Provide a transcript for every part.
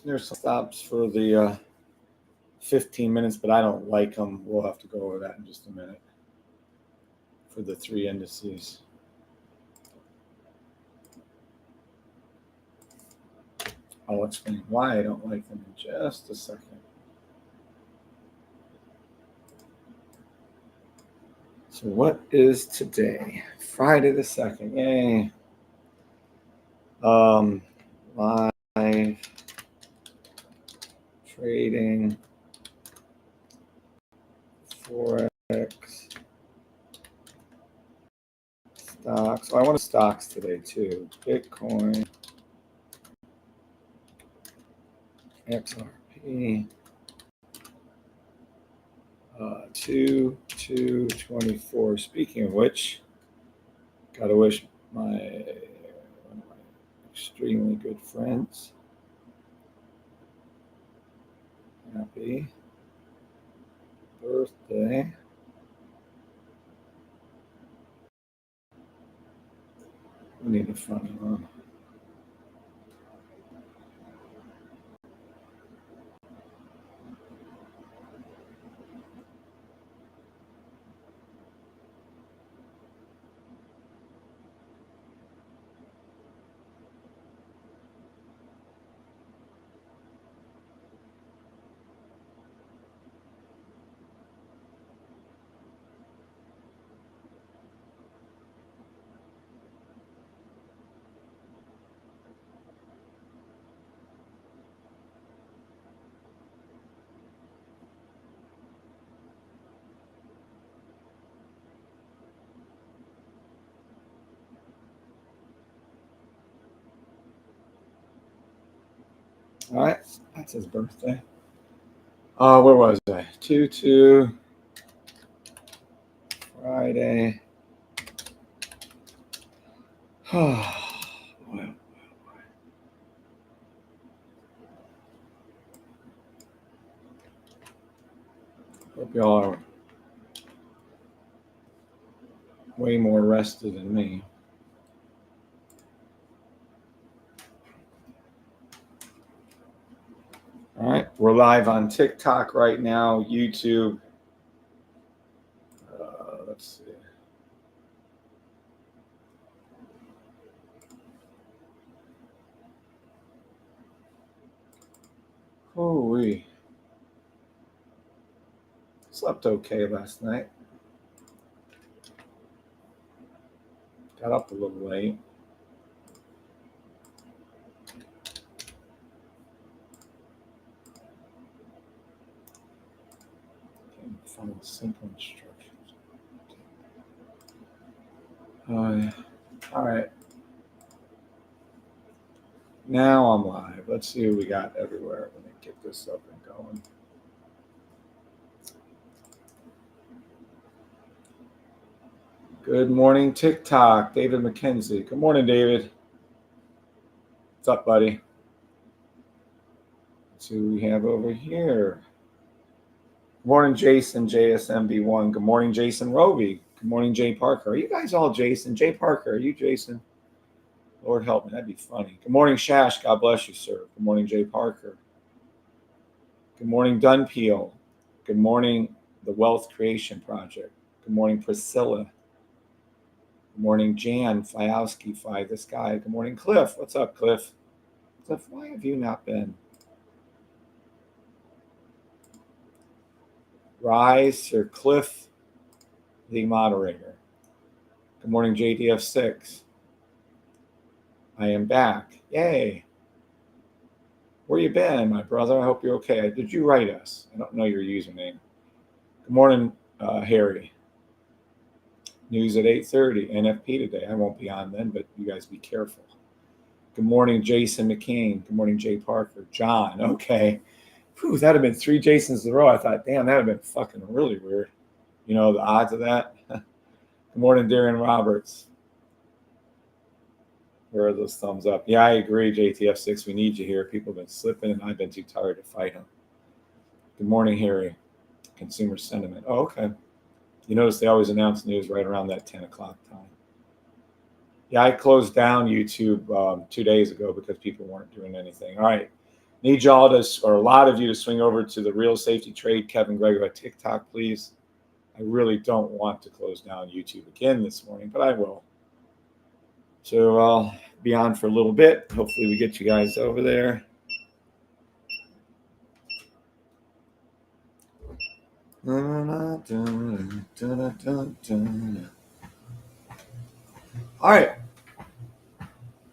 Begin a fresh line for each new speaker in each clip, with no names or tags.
There's some stops for the 15 minutes, but I don't like them. We'll have to go over that in just a minute for the 3 indices. I'll explain why I don't like them in just a second. So what is today? Friday the 2nd. Yay. Live trading Forex stocks. Oh, I want stocks today too. Bitcoin, XRP, 2/2/24. Speaking of which, gotta wish one of my extremely good friends happy birthday. We need a funny one. All right, that's his birthday. Where was I? 2/2 Friday. Well, hope y'all are way more rested than me. All right, we're live on TikTok right now, YouTube. Let's see. Holy. Slept okay last night. Got up a little late. Can't follow simple instructions. All right. Now I'm live. Let's see who we got everywhere. Let me get this up and going. Good morning, TikTok. David McKenzie. Good morning, David. What's up, buddy? Let's see who we have over here. Good morning, Jason, JSMB1. Good morning, Jason Roby. Good morning, Jay Parker. Are you guys all Jason? Jay Parker, are you Jason? Lord help me, that'd be funny. Good morning, Shash. God bless you, sir. Good morning, Jay Parker. Good morning, Dunpeel. Good morning, the Wealth Creation Project. Good morning, Priscilla. Good morning, Jan Fiowski, this guy. Good morning, Cliff. What's up, Cliff? Cliff, why have you not been? Rise, Sir Cliff, the moderator. Good morning, JDF6. I am back. Yay. Where you been, my brother? I hope you're okay. Did you write us? I don't know your username. Good morning, Harry. News at 8:30. NFP today. I won't be on then, but you guys be careful. Good morning, Jason McCain. Good morning, Jay Parker. John. Okay. Whew, that'd have been 3 Jasons in a row. I thought, damn, that'd have been fucking really weird. You know, the odds of that. Good morning, Darren Roberts. Where are those thumbs up? Yeah, I agree, JTF6. We need you here. People have been slipping, and I've been too tired to fight them. Good morning, Harry. Consumer sentiment. Oh, okay. You notice they always announce news right around that 10 o'clock time. Yeah, I closed down YouTube 2 days ago because people weren't doing anything. All right. Need y'all to, or a lot of you, to swing over to the Real Safety Trade Kevin Gregor at TikTok, please. I really don't want to close down YouTube again this morning, but I will. So I'll be on for a little bit. Hopefully we get you guys over there. All right.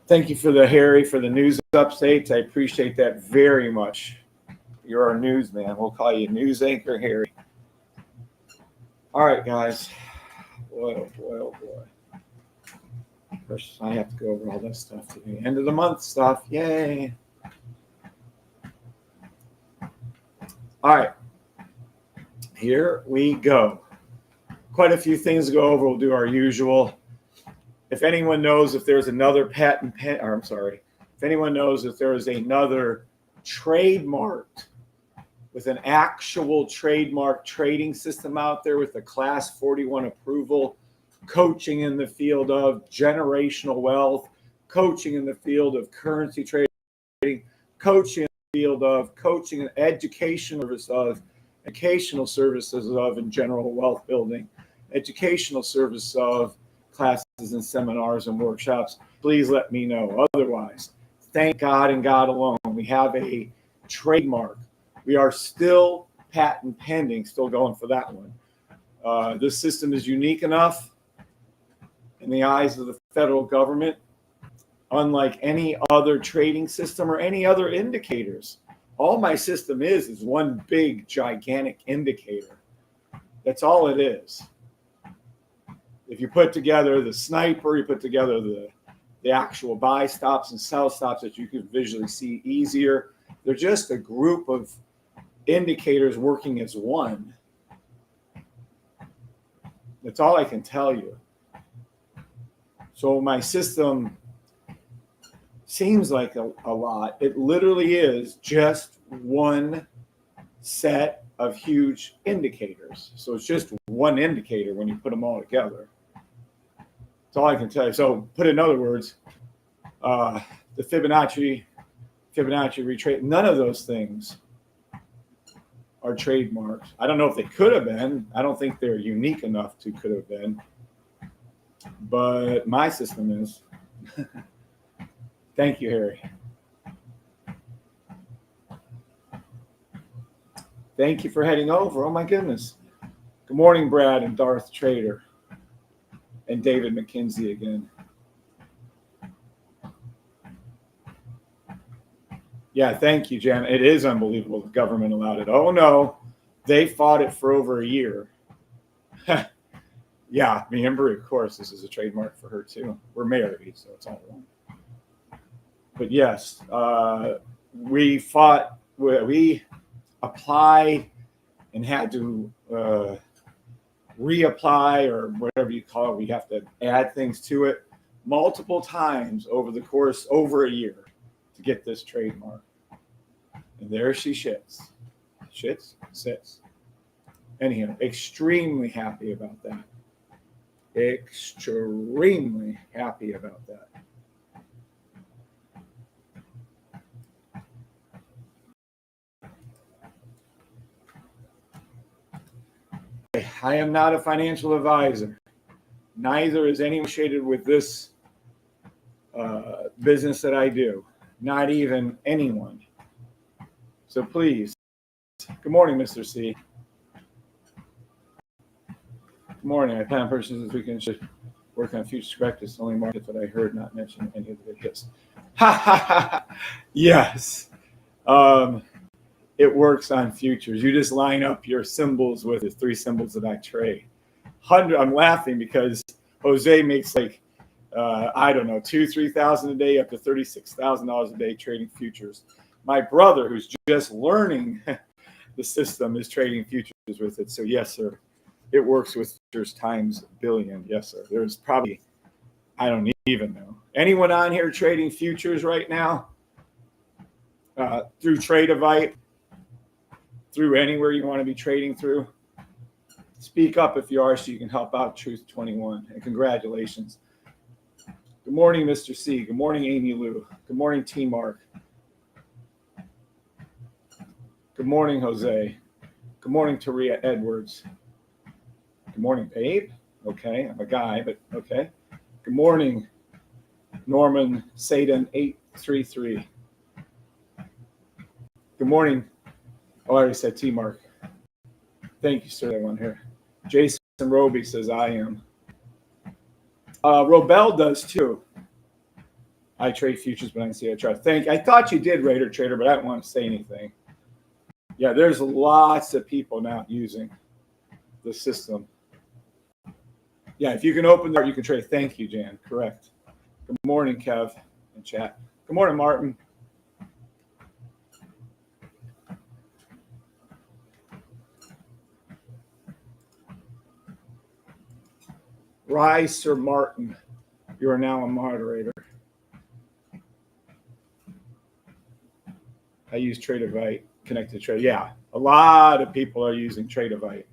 Thank you for the Harry for the news updates. I appreciate that very much. You're our newsman. We'll call you news anchor Harry. All right, guys. Boy, oh boy, oh boy. First, I have to go over all this stuff today. End of the month stuff. Yay. All right. Here we go. Quite a few things to go over. We'll do our usual. If anyone knows if there's another if anyone knows if there is another trademarked with an actual trademark trading system out there with a class 41 approval, coaching in the field of generational wealth, coaching in the field of currency trading, coaching in the field of coaching and educational services of in general wealth building, educational service of classes and seminars and workshops, please let me know. Otherwise, thank God and God alone, we have a trademark. We are still patent pending, still going for that one. This system is unique enough in the eyes of the federal government, unlike any other trading system or any other indicators. All my system is one big, gigantic indicator. That's all it is. If you put together the sniper, you put together the actual buy stops and sell stops that you can visually see easier. They're just a group of indicators working as one. That's all I can tell you. So my system seems like a lot. It literally is just one set of huge indicators. So it's just one indicator when you put them all together. That's all I can tell you. So put in other words, the Fibonacci retrace, none of those things are trademarked. I don't know if they could have been. I don't think they're unique enough to could have been. But my system is. Thank you, Harry. Thank you for heading over. Oh, my goodness. Good morning, Brad and Darth Trader. And David McKinsey again. Yeah, thank you, Jan. It is unbelievable the government allowed it. Oh, no. They fought it for over a year. Yeah, me and Brie, of course, this is a trademark for her, too. We're married, so it's all one. But yes, we fought, we applied and had to reapply or whatever you call it. We have to add things to it multiple times over the course, over a year to get this trademark. And there she sits. Anyhow, extremely happy about that. Extremely happy about that. I am not a financial advisor. Neither is anyone associated with this business that I do. Not even anyone. So please. Good morning, Mr. C. Good morning. I plan on purchases this weekend. Should work on futures practice. Only market that I heard not mention any of the videos. Ha ha ha. Yes. It works on futures. You just line up your symbols with the three symbols that I trade. I'm laughing because Jose makes like, I don't know, $2,000-3,000 a day, up to $36,000 a day trading futures. My brother, who's just learning the system, is trading futures with it. So yes, sir, it works with futures times a billion. Yes, sir. There's probably, I don't even know. Anyone on here trading futures right now? Through Tradeovite? Through anywhere you want to be trading through? Speak up if you are so you can help out Truth 21. And congratulations. Good morning, Mr. C. Good morning, Amy Lou. Good morning, T Mark. Good morning, Jose. Good morning, Taria Edwards. Good morning, babe. Okay, I'm a guy, but okay. Good morning, Norman Saden 833. Good morning. Oh, I already said T-Mark. Thank you, sir. That one here. Jason Roby says I am. Robel does too. I trade futures, but I don't see a chart. I thought you did, Raider Trader, but I don't want to say anything. Yeah, there's lots of people now using the system. Yeah, if you can open there, you can trade. Thank you, Jan. Correct. Good morning, Kev in chat. Good morning, Martin. Rice or Martin, you are now a moderator. I use Tradeovite, connected trade. Yeah, a lot of people are using Tradeovite.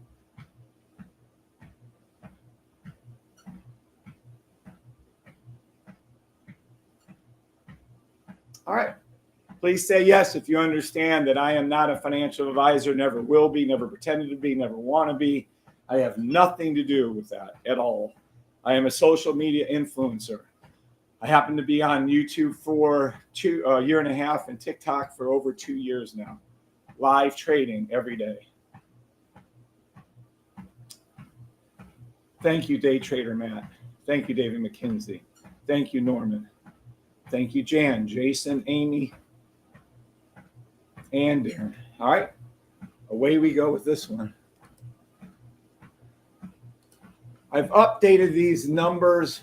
All right. Please say yes if you understand that I am not a financial advisor, never will be, never pretended to be, never want to be. I have nothing to do with that at all. I am a social media influencer. I happen to be on YouTube for a year and a half and TikTok for over 2 years now. Live trading every day. Thank you, Day Trader Matt. Thank you, David McKinsey. Thank you, Norman. Thank you, Jan, Jason, Amy, and Darren. All right, away we go with this one. I've updated these numbers.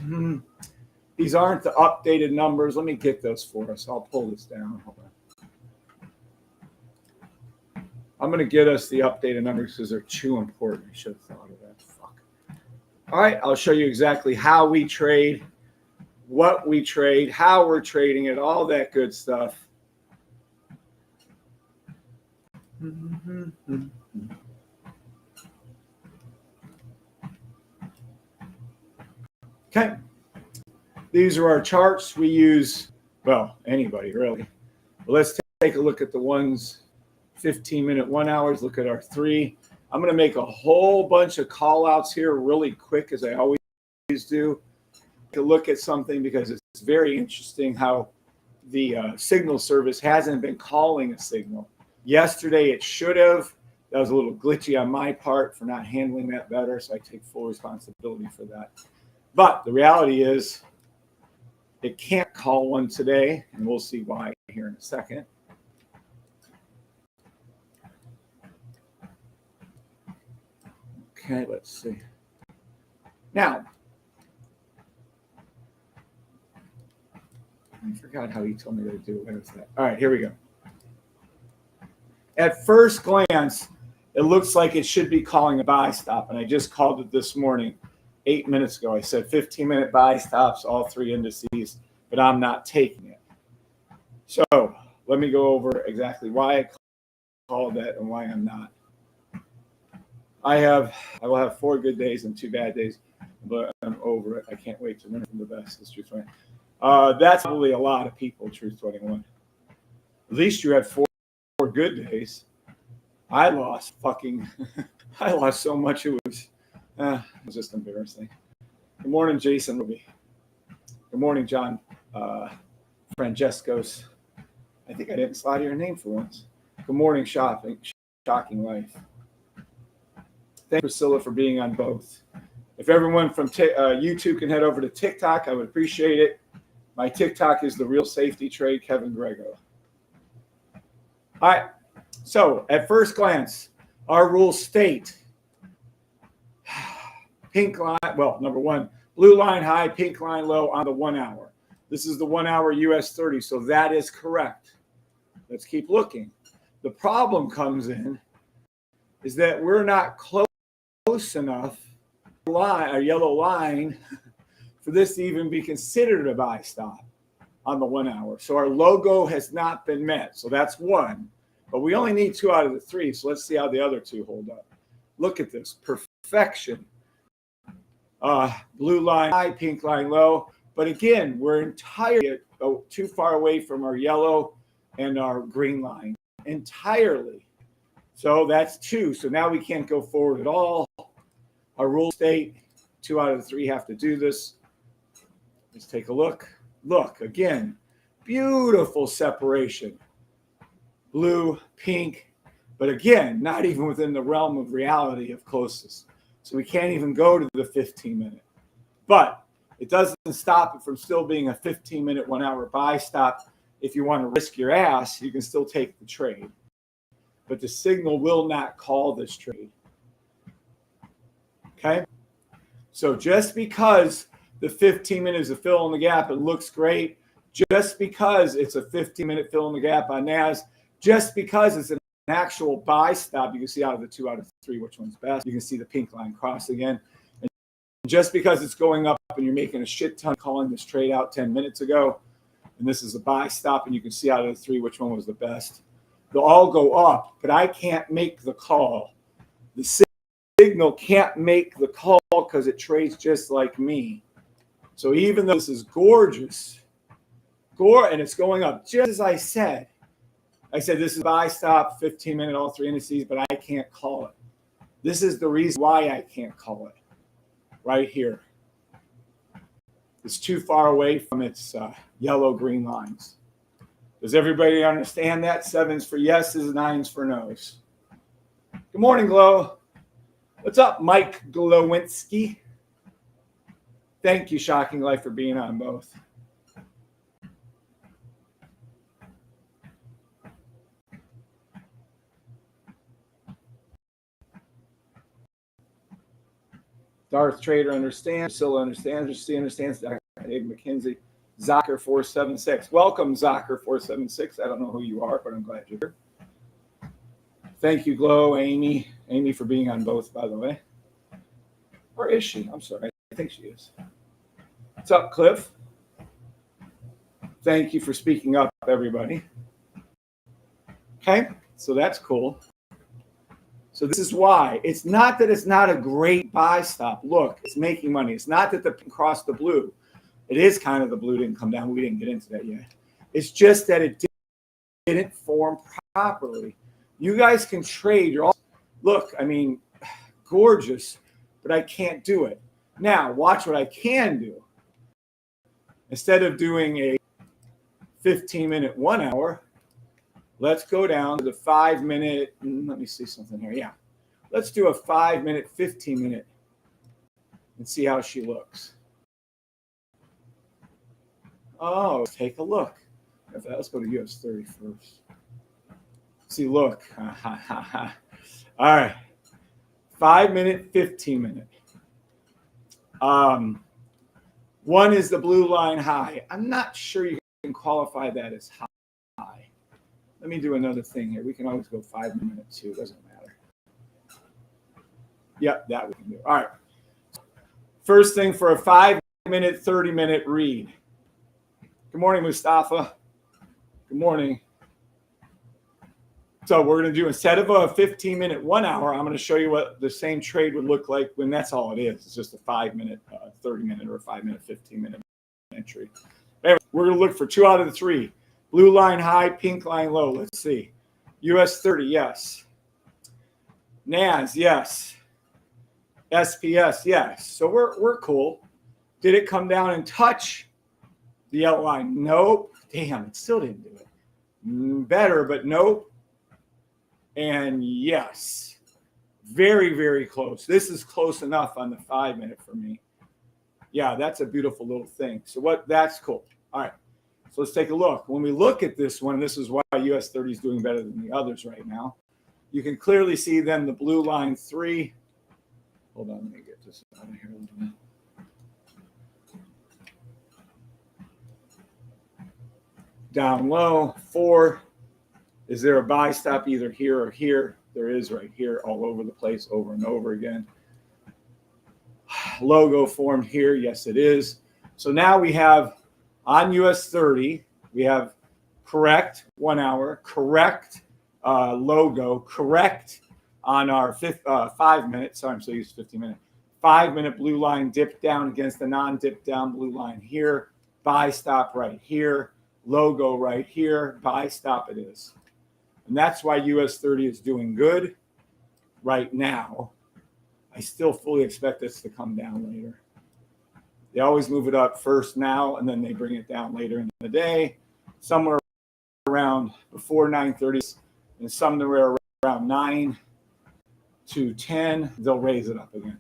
These aren't the updated numbers. Let me get those for us. I'll pull this down. Hold on. I'm going to get us the updated numbers because they're too important. I should have thought of that. Fuck. All right, I'll show you exactly how we trade, what we trade, how we're trading it, all that good stuff. Okay. These are our charts we use. Well, anybody really. But let's take a look at the ones, 15-minute, 1 hours. Look at our 3. I'm going to make a whole bunch of call outs here really quick, as I always do, to look at something because it's very interesting how the signal service hasn't been calling a signal. Yesterday it should have. That was a little glitchy on my part for not handling that better, so I take full responsibility for that. But the reality is it can't call one today, and we'll see why here in a second. Okay, let's see. Now, I forgot how he told me to do it. Where is that? All right, here we go. At first glance, it looks like it should be calling a buy stop, and I just called it this morning 8 minutes ago. I said 15-minute buy stops, all 3 indices, but I'm not taking it. So let me go over exactly why I called that and why I'm not. I will have 4 good days and 2 bad days, but I'm over it. I can't wait to learn from the best. That's Truth 21. That's probably a lot of people, Truth 21. At least you had 4 good days. I lost I lost so much it was just embarrassing. Good morning, Jason Ruby. Good morning, John Francescos. I think I didn't slide your name for once. Good morning, Shocking Life. Thank Priscilla for being on both. If everyone from YouTube can head over to TikTok, I would appreciate it. My TikTok is The Real Safety Trade, Kevin Grego. All right. So at first glance, our rules state pink line, well, number 1, blue line high, pink line low on the 1 hour. This is the 1 hour US 30, so that is correct. Let's keep looking. The problem comes in is that we're not close enough line, a yellow line, for this to even be considered a buy stop on the 1 hour. So our logo has not been met. So that's 1. But we only need 2 out of the 3. So let's see how the other 2 hold up. Look at this. Perfection. Blue line high, pink line low. But again, we're entirely too far away from our yellow and our green line. Entirely. So that's 2. So now we can't go forward at all. Our rule state, 2 out of the 3 have to do this. Let's take a look. Look, again, beautiful separation. Blue, pink, but again, not even within the realm of reality of closest. So we can't even go to the 15-minute. But it doesn't stop it from still being a 15-minute, 1-hour buy stop. If you want to risk your ass, you can still take the trade. But the signal will not call this trade. Okay? So just because the 15-minute is a fill in the gap, it looks great. Just because it's a 15-minute fill in the gap on NAS, just because it's an actual buy stop, you can see out of the 2 out of 3 which one's best. You can see the pink line cross again. And just because it's going up and you're making a shit ton calling this trade out 10 minutes ago, and this is a buy stop, and you can see out of the 3 which one was the best. They'll all go up, but I can't make the call. The signal can't make the call because it trades just like me. So even though this is gorgeous, and it's going up just as I said this is buy stop, 15-minute, all 3 indices, but I can't call it. This is the reason why I can't call it right here. It's too far away from its yellow-green lines. Does everybody understand that? 7's for yeses, 9's for nos. Good morning, Glow. What's up, Mike Glowinski? Thank you, Shocking Life, for being on both. Darth Trader understands. Priscilla understands. Christy understands. Dr. Dave McKenzie. Zocker 476. Welcome, Zocker 476. I don't know who you are, but I'm glad you're here. Thank you, Glow, Amy. Amy for being on both, by the way. Or is she? I'm sorry. I think she is. What's up, Cliff? Thank you for speaking up, everybody. Okay, so that's cool. So this is why. It's not that it's not a great buy stop. Look, it's making money. It's not that the cross the blue. It is kind of the blue didn't come down. We didn't get into that yet. It's just that it didn't form properly. You guys can trade. You're all, look, I mean, gorgeous, but I can't do it. Now, watch what I can do. Instead of doing a 15-minute, 1 hour, let's go down to the 5-minute. Let me see something here. Yeah. Let's do a 5-minute, 15-minute and see how she looks. Oh, take a look. Let's go to US 30 first. See, look. All right. 5-minute, 15-minute. One is the blue line high. I'm not sure you can qualify that as high. Let me do another thing here. We can always go 5-minute too. Doesn't matter. Yep, that we can do. All right. First thing for a 5-minute, 30-minute read. Good morning, Mustafa. Good morning. So we're going to do, instead of a 15-minute, 1 hour, I'm going to show you what the same trade would look like when that's all it is. It's just a 5-minute, 30-minute, or a 5-minute, 15-minute entry. Anyway, we're going to look for 2 out of the 3. Blue line high, pink line low. Let's see. US 30, yes. NAS, yes. SPS, yes. So we're cool. Did it come down and touch the yellow line? Nope. Damn, it still didn't do it. Better, but nope. And yes. Very, very close. This is close enough on the 5-minute for me. Yeah, that's a beautiful little thing. So that's cool. All right. So let's take a look. When we look at this one, this is why US 30 is doing better than the others right now. You can clearly see then the blue line 3. Hold on, let me get this out of here a little bit. Down low, 4. Is there a buy stop either here or here? There is right here, all over the place, over and over again. Logo formed here. Yes, it is. So now we have on US 30, we have correct 1 hour, correct logo, correct on our 5-minute. Sorry, I'm so used to 15-minute. 5-minute blue line dip down against the non-dip down blue line here. Buy stop right here. Logo right here. Buy stop it is. And that's why US 30 is doing good right now. I still fully expect this to come down later. They always move it up first now, and then they bring it down later in the day, somewhere around before 9:30, and somewhere around 9 to 10, they'll raise it up again.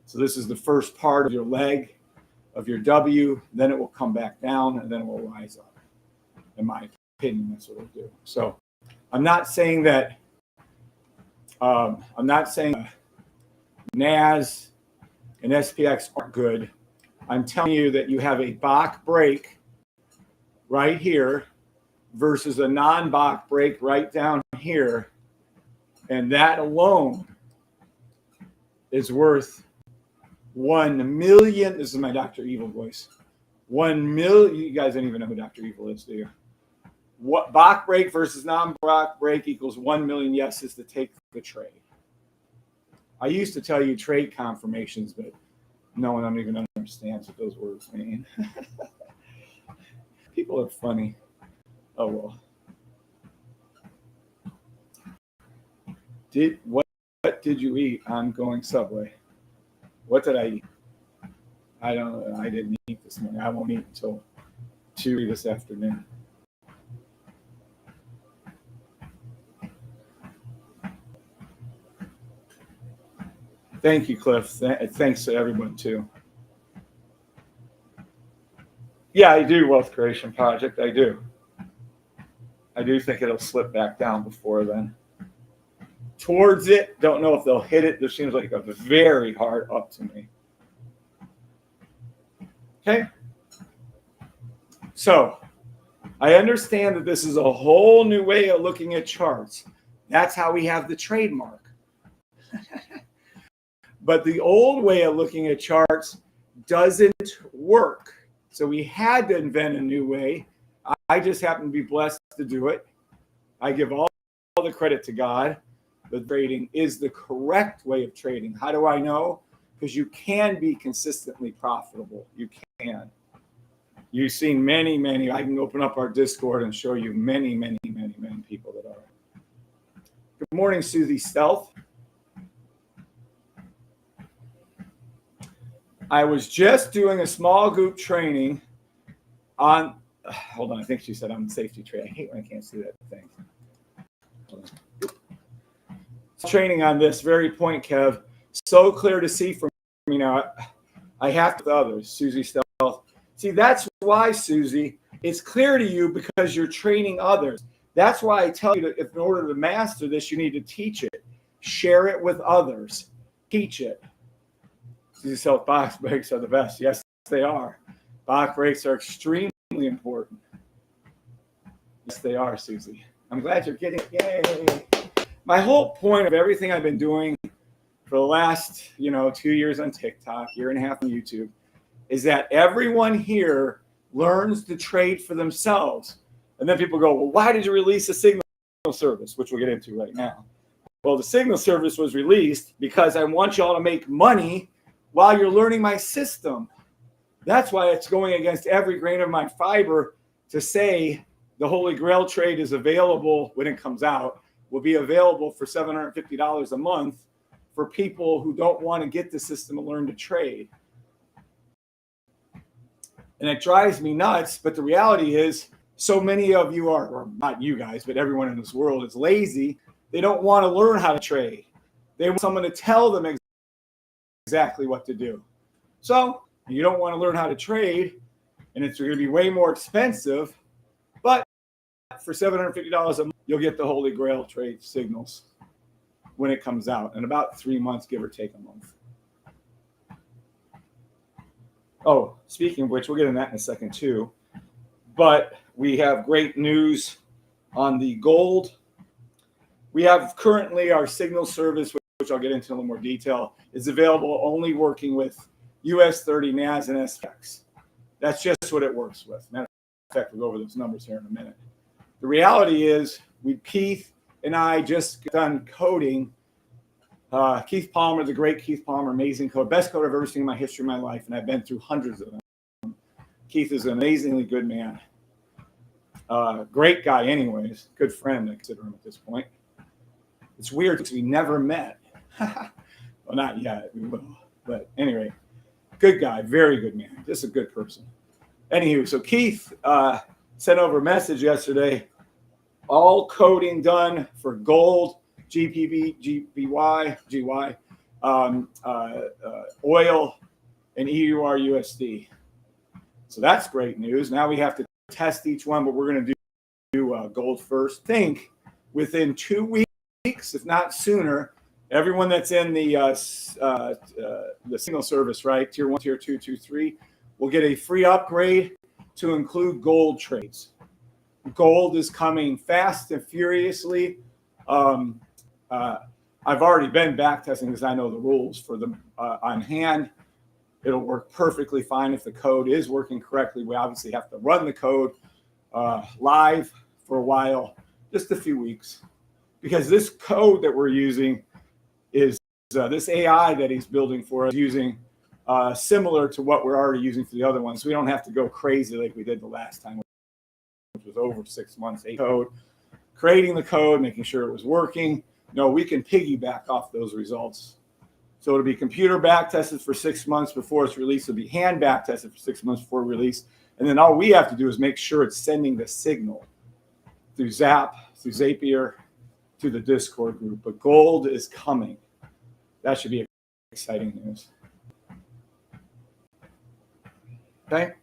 So this is the first part of your leg of your W, then it will come back down, and then it will rise up. In my opinion, that's what it'll do. So I'm not saying that NAS and SPX aren't good. I'm telling you that you have a Bach break right here versus a non-Bach break right down here. And that alone is worth 1 million. This is my Dr. Evil voice. 1 million. You guys don't even know who Dr. Evil is, do you? What Bach break versus non-Bach break equals 1 million yeses to take the trade. I used to tell you trade confirmations, but no one even understands what those words mean. People are funny. Oh well. What did you eat on going Subway? What did I eat? I don't know. I didn't eat this morning. I won't eat until 2 this afternoon. Thank you, Cliff. Thanks to everyone, too. Yeah, I do, Wealth Creation Project. I do. I do think it'll slip back down before then. Towards it, don't know if they'll hit it. This seems like a very hard up to me. Okay. So I understand that this is a whole new way of looking at charts. That's how we have the trademark. But the old way of looking at charts doesn't work. So we had to invent a new way. I just happen to be blessed to do it. I give all the credit to God. The trading is the correct way of trading. How do I know? Because you can be consistently profitable. You can. You've seen many. I can open up our Discord and show you many people that are. Good morning, Susie Stealth. I was just doing a small group training on, hold on, I think she said on safety trade. I hate when I can't see that thing. Training on this very point, Kev. So clear to see from me now. I have to others, Susie Stealth. See, that's why, Susie, it's clear to you because you're training others. That's why I tell you that if in order to master this, you need to teach it. Share it with others. Teach it. Susie Stealth, box breaks are the best. Yes, they are. Box breaks are extremely important. Yes, they are, Susie. I'm glad you're getting it. Yay. My whole point of everything I've been doing for the last, 2 years on TikTok, year and a half on YouTube, is that everyone here learns to trade for themselves. And then people go, well, why did you release a signal service, which we'll get into right now? Well, the signal service was released because I want y'all to make money while you're learning my system. That's why it's going against every grain of my fiber to say the Holy Grail trade is available when it comes out, will be available for $750 a month for people who don't want to get the system and learn to trade. And it drives me nuts, but the reality is so many of you are, or not you guys, but everyone in this world is lazy. They don't want to learn how to trade. They want someone to tell them exactly what to do. So you don't want to learn how to trade, and it's going to be way more expensive, but for $750 a month, you'll get the Holy Grail trade signals when it comes out in about 3 months, give or take a month. Oh, speaking of which, we'll get into that in a second too. But we have great news on the gold. We have currently our signal service, which I'll get into in a little more detail, is available only working with US 30, NAS, and SPX. That's just what it works with. Matter of fact, we'll go over those numbers here in a minute. The reality is, Keith and I just done coding. Keith Palmer, the great Keith Palmer, amazing code, best code I've ever seen in my history of my life, and I've been through hundreds of them. Keith is an amazingly good man. Great guy anyways. Good friend, I consider him at this point. It's weird because we never met. Well, not yet. We will. But anyway, good guy. Very good man. Just a good person. Anywho, so Keith sent over a message yesterday. All coding done for gold, GPB, GBY, GY, oil, and EUR USD. So that's great news. Now we have to test each one, but we're going to do gold first. Think within 2 weeks, if not sooner, everyone that's in the signal service, right? Tier 1, Tier 2, Tier 3, will get a free upgrade to include gold trades. Gold is coming fast and furiously. I've already been back testing because I know the rules for them on hand. It'll work perfectly fine if the code is working correctly. We obviously have to run the code live for a while, just a few weeks, because this code that we're using is this AI that he's building for us using similar to what we're already using for the other ones. So we don't have to go crazy like we did the last time, which was over 6 months, code, creating the code, making sure it was working. No, we can piggyback off those results. So it'll be computer back tested for 6 months before it's released. It'll be hand back tested for 6 months before release. And then all we have to do is make sure it's sending the signal through Zap, through Zapier, to the Discord group. But gold is coming. That should be exciting news. Okay.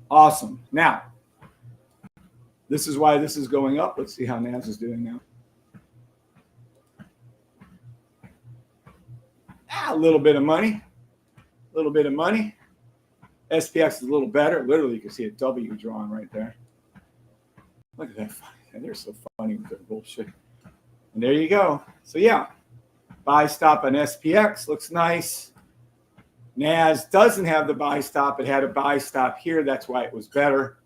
Awesome. Now, this is why this is going up. Let's see how NAS is doing now. A little bit of money. A little bit of money. SPX is a little better. Literally, you can see a W drawn right there. Look at that. They're so funny with their bullshit. And there you go. So, yeah. Buy stop on SPX looks nice. NAS doesn't have the buy stop. It had a buy stop here. That's why it was better.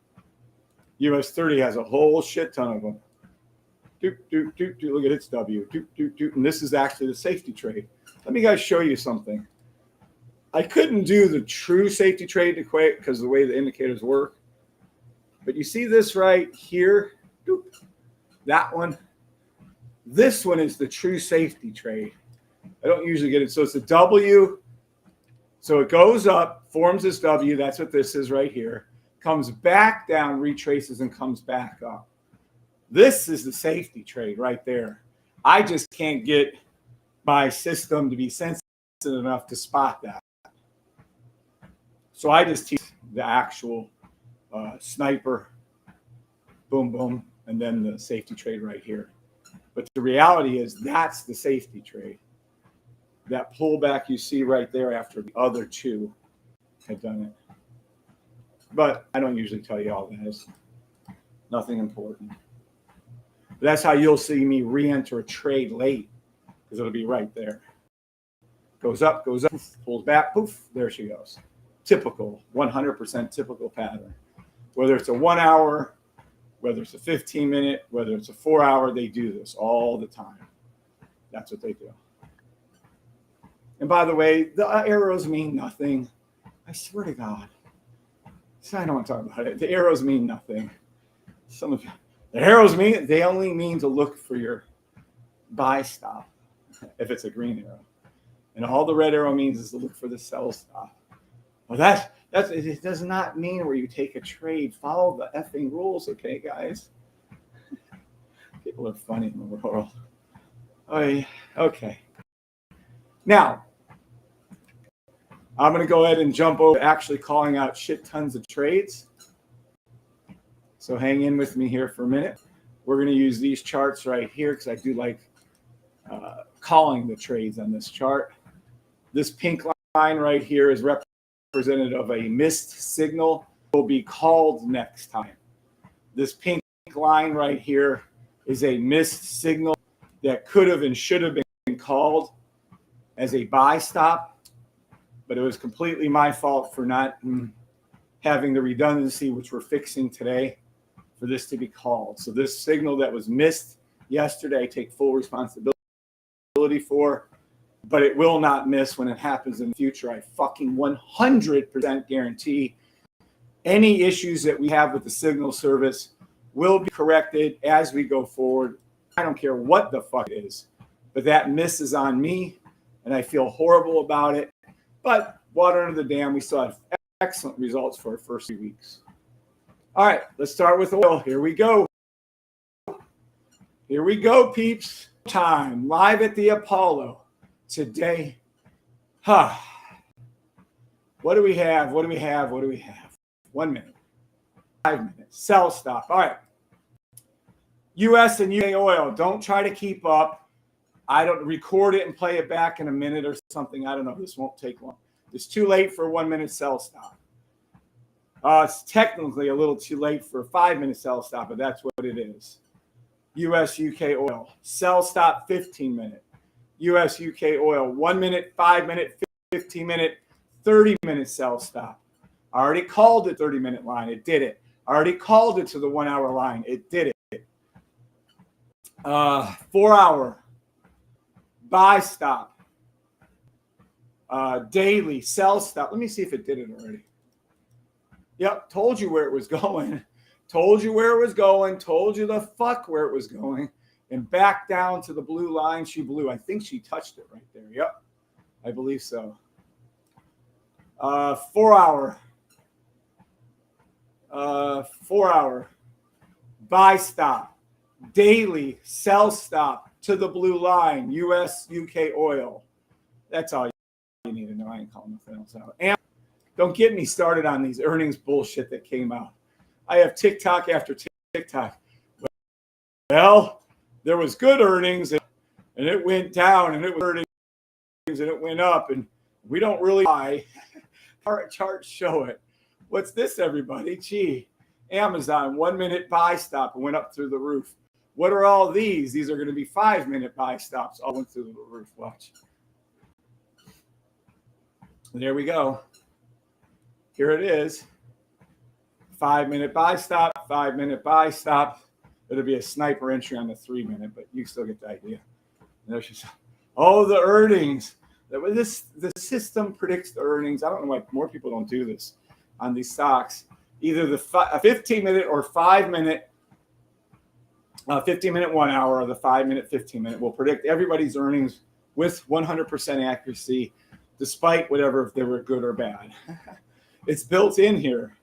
US 30 has a whole shit ton of them. Doop, doop, doop, doop. Look at its W. Doop, doop, doop. And this is actually the safety trade. Let me guys show you something. I couldn't do the true safety trade to quit because of the way the indicators work. But you see this right here? Doop. That one. This one is the true safety trade. I don't usually get it. So it's a W. So it goes up, forms this W. That's what this is right here. Comes back down, retraces, and comes back up. This is the safety trade right there. I just can't get my system to be sensitive enough to spot that. So I just teach the actual sniper, boom, boom, and then the safety trade right here. But the reality is that's the safety trade. That pullback you see right there after the other two had done it. But I don't usually tell you all that. It's nothing important. But that's how you'll see me re-enter a trade late, because it'll be right there. Goes up, pulls back, poof, there she goes. Typical, 100% typical pattern. Whether it's a 1 hour, whether it's a 15-minute, whether it's a 4 hour, they do this all the time. That's what they do. And by the way, the arrows mean nothing. I swear to God. So I don't want to talk about it. The arrows mean nothing. Some of the arrows mean, they only mean to look for your buy stop if it's a green arrow. And all the red arrow means is to look for the sell stop. Well, it does not mean where you take a trade. Follow the effing rules, okay, guys? People are funny in the world. Oh, yeah. Okay. Now, I'm going to go ahead and jump over actually calling out shit tons of trades. So hang in with me here for a minute. We're going to use these charts right here because I do like calling the trades on this chart. This pink line right here is representative of a missed signal. It will be called next time. This pink line right here is a missed signal that could have and should have been called as a buy stop, but it was completely my fault for not having the redundancy, which we're fixing today, for this to be called. So this signal that was missed yesterday, I take full responsibility for, but it will not miss when it happens in the future. I fucking 100% guarantee any issues that we have with the signal service will be corrected as we go forward. I don't care what the fuck it is, but that miss is on me, and I feel horrible about it. But water under the dam, we still have excellent results for our first few weeks. All right, let's start with oil. Here we go. Here we go, peeps. Time, live at the Apollo today. What do we have? What do we have? What do we have? 1 minute. 5 minutes. Sell stop. All right. US and UK oil. Don't try to keep up. I don't record it and play it back in a minute or something. I don't know. This won't take long. It's too late for a 1 minute sell stop. It's technically a little too late for a 5 minute sell stop, but that's what it is. US, UK oil. Sell stop 15 minute. US, UK oil. 1 minute, 5 minute, 15 minute, 30 minute sell stop. I already called the 30 minute line. It did it. I already called it to the 1 hour line. It did it. 4 hour buy stop. Daily sell stop. Let me see if it did it already. Yep, told you where it was going. Told you where it was going. Told you the fuck where it was going. And back down to the blue line. She blew. I think she touched it right there. Yep, I believe so. 4 hour. 4 hour buy stop. Daily sell stop to the blue line. US, UK oil. That's all you need to know. I ain't calling nothing else out. And don't get me started on these earnings bullshit that came out. I have TikTok after TikTok. Well, there was good earnings and it went down, and it was earnings and it went up, and we don't really buy. Our charts show it. What's this, everybody? Gee, Amazon 1 minute buy stop and went up through the roof. What are all these? These are going to be 5 minute buy stops. All went through the roof. Watch. There we go. Here it is. 5 minute buy stop, 5 minute buy stop. It'll be a sniper entry on the 3 minute, but you still get the idea. And there's just, oh, the earnings. The system predicts the earnings. I don't know why more people don't do this on these stocks. Either the 15 minute or 5 minute, 15 minute 1 hour, or the 5 minute, 15 minute will predict everybody's earnings with 100% accuracy, despite whatever if they were good or bad. It's built in here.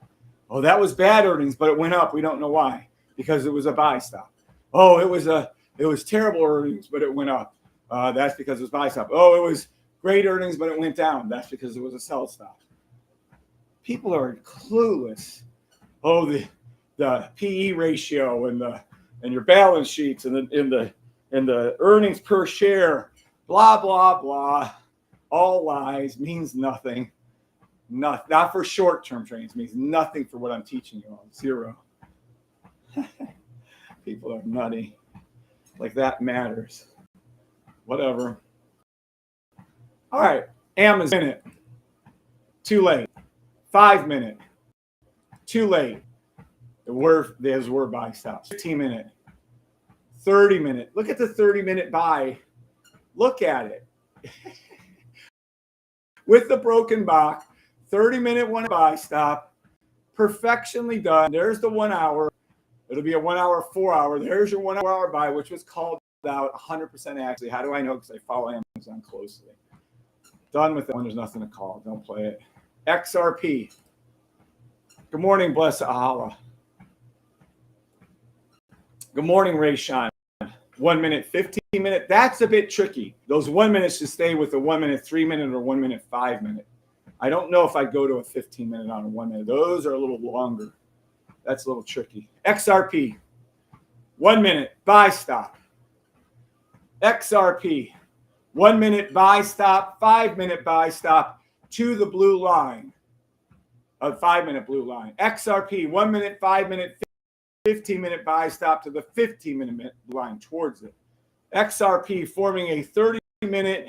Oh, that was bad earnings, but it went up. We don't know why, because it was a buy stop. Oh, it was terrible earnings, but it went up. That's because it was buy stop. Oh, it was great earnings, but it went down. That's because it was a sell stop. People are clueless. Oh, the PE ratio and your balance sheets and the earnings per share, blah blah blah, all lies, means nothing. Not for short-term trades, means nothing for what I'm teaching you all. Zero. People are nutty. Like that matters. Whatever. All right. Amazon minute. Too late. 5 minute. Too late. Those were buy stops. 15 minute. 30 minute. Look at the 30 minute buy. Look at it. With the broken box. 30 minute 1 buy stop, perfectionly done. There's the 1 hour. It'll be a 1 hour, 4 hour. There's your 1 hour buy, which was called out 100% actually. How do I know? Because I follow Amazon closely. Done with that one. There's nothing to call. Don't play it. XRP. Good morning, bless Allah. Good morning, Rayshawn. 1 minute, 15 minute. That's a bit tricky. Those 1 minutes should stay with the 1 minute, 3 minute, or 1 minute, 5 minute. I don't know if I'd go to a 15 minute on a 1 minute. Those are a little longer. That's a little tricky. XRP, 1 minute buy stop. XRP, 1 minute buy stop, 5 minute buy stop to the blue line. A 5 minute blue line. XRP, 1 minute, 5 minute, 15 minute buy stop to the 15 minute line towards it. XRP forming a 30 minute,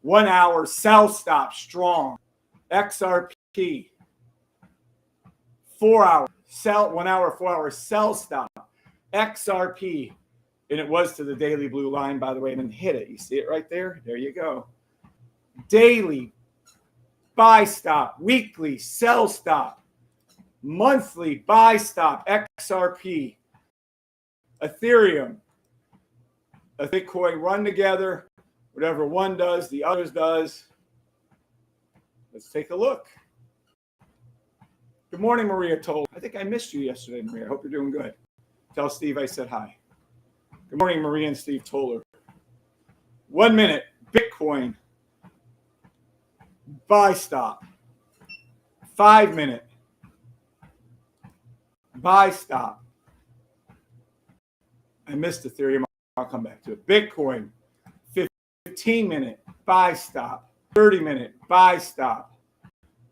1 hour sell stop strong. XRP, 4 hour sell, 1 hour, 4 hour sell stop. XRP, and it was to the daily blue line, by the way, and then hit it. You see it right there? There you go. Daily buy stop, weekly sell stop, monthly buy stop. XRP, Ethereum, a Bitcoin run together. Whatever one does, the others does. Let's take a look. Good morning, Maria Toller. I think I missed you yesterday, Maria. I hope you're doing good. Tell Steve I said hi. Good morning, Maria and Steve Toller. 1 minute, Bitcoin, buy stop. 5 minute, buy stop. I missed Ethereum. I'll come back to it. Bitcoin, 15 minute, buy stop. 30 minute, buy stop.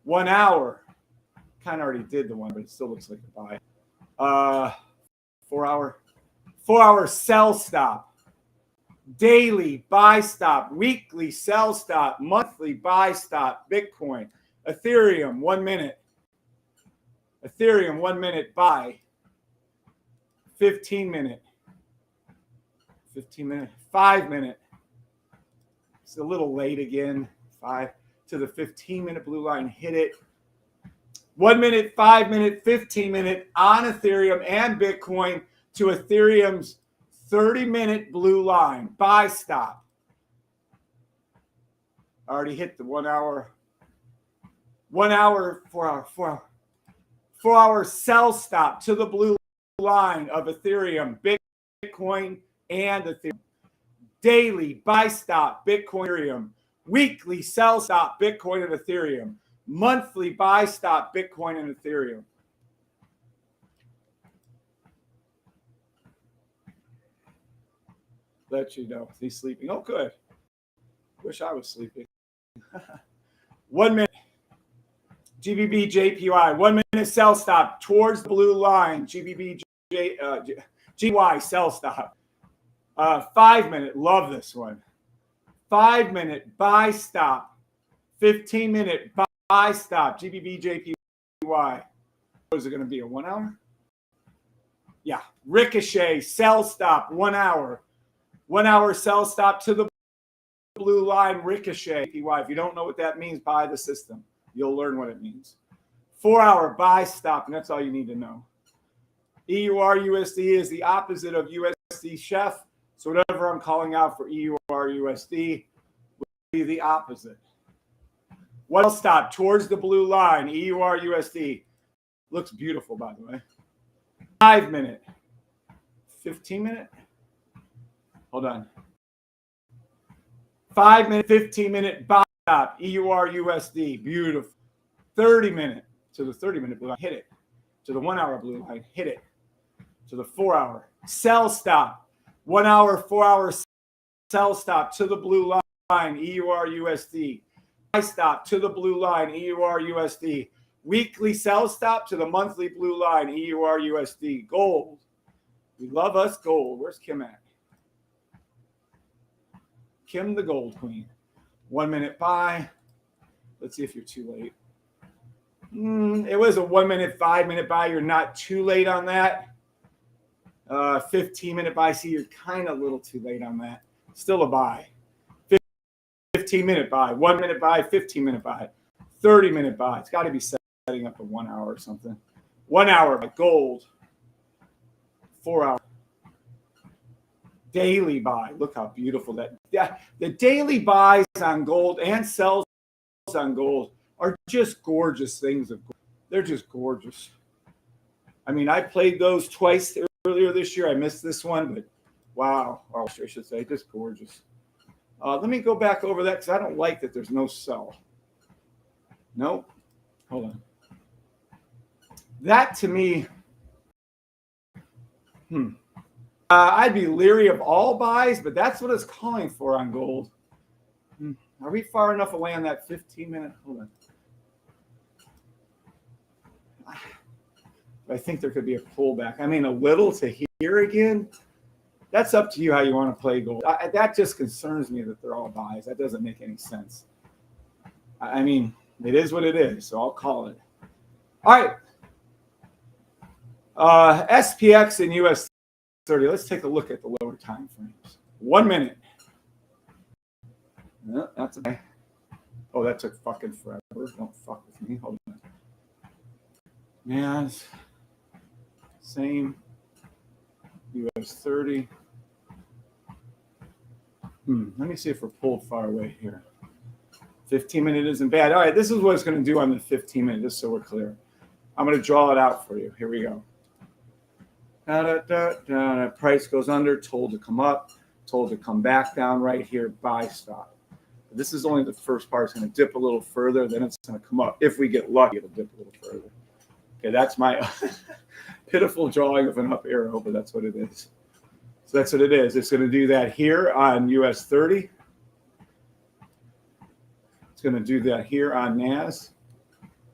1 hour. Kind of already did the one, but it still looks like a buy. 4 hour sell stop. Daily buy stop. Weekly sell stop. Monthly buy stop. Bitcoin. Ethereum, 1 minute. Ethereum, 1 minute buy. 15 minute. 15 minute. 5 minute. It's a little late again. 5 to the 15-minute blue line. Hit it. 1 minute, 5 minute, 15 minute on Ethereum and Bitcoin to Ethereum's 30-minute blue line. Buy stop. Already hit the 1 hour. 1 hour, 4 hour, 4 hour. 4 hour sell stop to the blue line of Ethereum, Bitcoin, and Ethereum. Daily buy stop, Bitcoin, Ethereum. Weekly sell stop, Bitcoin and Ethereum. Monthly buy stop, Bitcoin and Ethereum. Let you know. He's sleeping. Oh, good. Wish I was sleeping. 1 minute. GBP JPY. 1 minute sell stop towards the blue line. GBP GY sell stop. 5 minute. Love this one. 5 minute buy stop. 15 minute buy stop. GBP JPY. What is it going to be? A 1 hour? Yeah. Ricochet sell stop. 1 hour. 1 hour sell stop to the blue line. Ricochet. If you don't know what that means, buy the system. You'll learn what it means. 4 hour buy stop, and that's all you need to know. EUR USD is the opposite of USD chef. So whatever I'm calling out for EUR USD will be the opposite. One stop towards the blue line, EUR USD. Looks beautiful, by the way. 5 minute. 15 minute? Hold on. 5 minute, 15 minute buy stop, EUR USD. Beautiful. 30 minute to the 30-minute blue line. Hit it. To the 1 hour blue line. Hit it. To the 4 hour. Sell stop. 1 hour, 4 hour sell stop to the blue line, EUR USD. Buy stop to the blue line, EUR USD. Weekly sell stop to the monthly blue line, EUR USD. Gold. We love us gold. Where's Kim at? Kim the gold queen. 1 minute buy. Let's see if you're too late. It was a 1 minute, 5 minute buy. You're not too late on that. 15 minute buy. See, you're kind of a little too late on that. Still a buy. 15 minute buy. 1 minute buy. 15 minute buy. 30 minute buy. It's got to be setting up a 1 hour or something. 1 hour buy. Gold. 4 hour. Daily buy. Look how beautiful that. Yeah, the daily buys on gold and sells on gold are just gorgeous things. They're just gorgeous. I mean, I played those twice earlier this year. I missed this one, but wow. Or I should say, just gorgeous. Let me go back over that because I don't like that there's no sell. Nope. Hold on. That to me, I'd be leery of all buys, but that's what it's calling for on gold. Are we far enough away on that 15-minute? Hold on. I think there could be a pullback. I mean, a little to here again. That's up to you how you want to play gold. That just concerns me that they're all buys. That doesn't make any sense. I mean, it is what it is, so I'll call it. All right. SPX and US 30. Let's take a look at the lower time frames. 1 minute. No, that's okay. Oh, that took fucking forever. Don't fuck with me. Hold on. Man, same. US 30. Let me see if we're pulled far away here. 15-minute isn't bad. All right, this is what it's going to do on the 15-minute, just so we're clear. I'm going to draw it out for you. Here we go. Price goes under, told to come up, told to come back down right here, buy stop. This is only the first part. It's going to dip a little further, then it's going to come up. If we get lucky, it'll dip a little further. Okay, that's my pitiful drawing of an up arrow, but that's what it is. So that's what it is. It's going to do that here on US 30. It's going to do that here on NAS.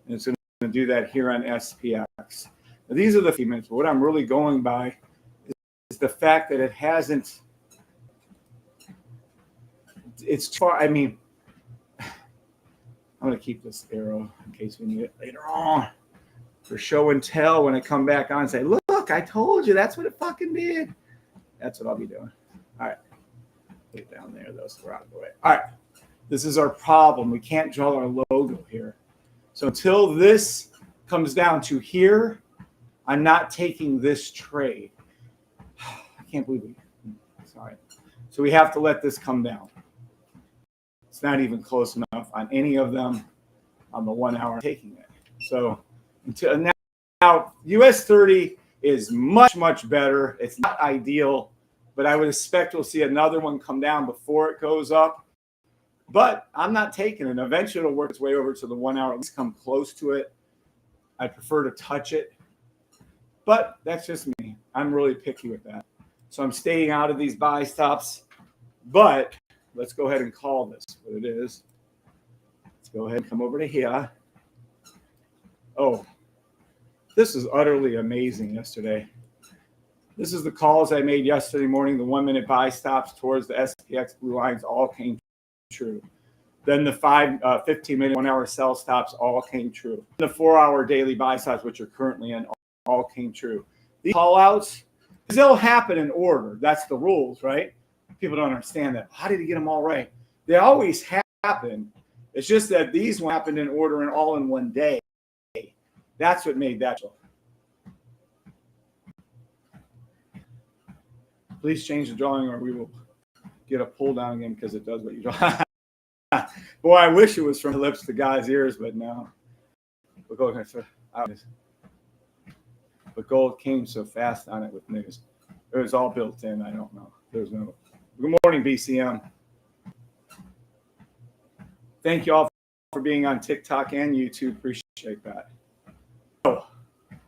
And it's going to do that here on SPX. Now, these are the few minutes, but what I'm really going by is the fact that it hasn't, it's far, I mean, I'm going to keep this arrow in case we need it later on for show and tell when I come back on and say, look, I told you that's what it fucking did. That's what I'll be doing. All right. Put it down there, though, so we're out of the way. All right. This is our problem. We can't draw our logo here. So until this comes down to here, I'm not taking this trade. I can't believe it. Sorry. So we have to let this come down. It's not even close enough on any of them on the 1 hour I'm taking it. So until now, US 30 is much, much better. It's not ideal, but I would expect we'll see another one come down before it goes up. But I'm not taking it. Eventually, it'll work its way over to the 1 hour. At least come close to it. I prefer to touch it. But that's just me. I'm really picky with that. So I'm staying out of these buy stops. But let's go ahead and call this what it is. Let's go ahead and come over to here. Oh, this is utterly amazing yesterday. This is the calls I made yesterday morning. The 1 minute buy stops towards the SPX blue lines all came true. Then the 15-minute 1 hour sell stops all came true. The 4 hour daily buy stops, which are currently in, all came true. These call outs, they'll happen in order. That's the rules, right? People don't understand that. How did he get them all right? They always happen. It's just that these happened in order and all in one day. That's what made that show. Please change the drawing or we will get a pull down again because it does what you draw. Boy, I wish it was from the lips to God's ears, but no. But gold came so fast on it with news. It was all built in. I don't know. There's no. Good morning, BCM. Thank you all for being on TikTok and YouTube. Appreciate that. So,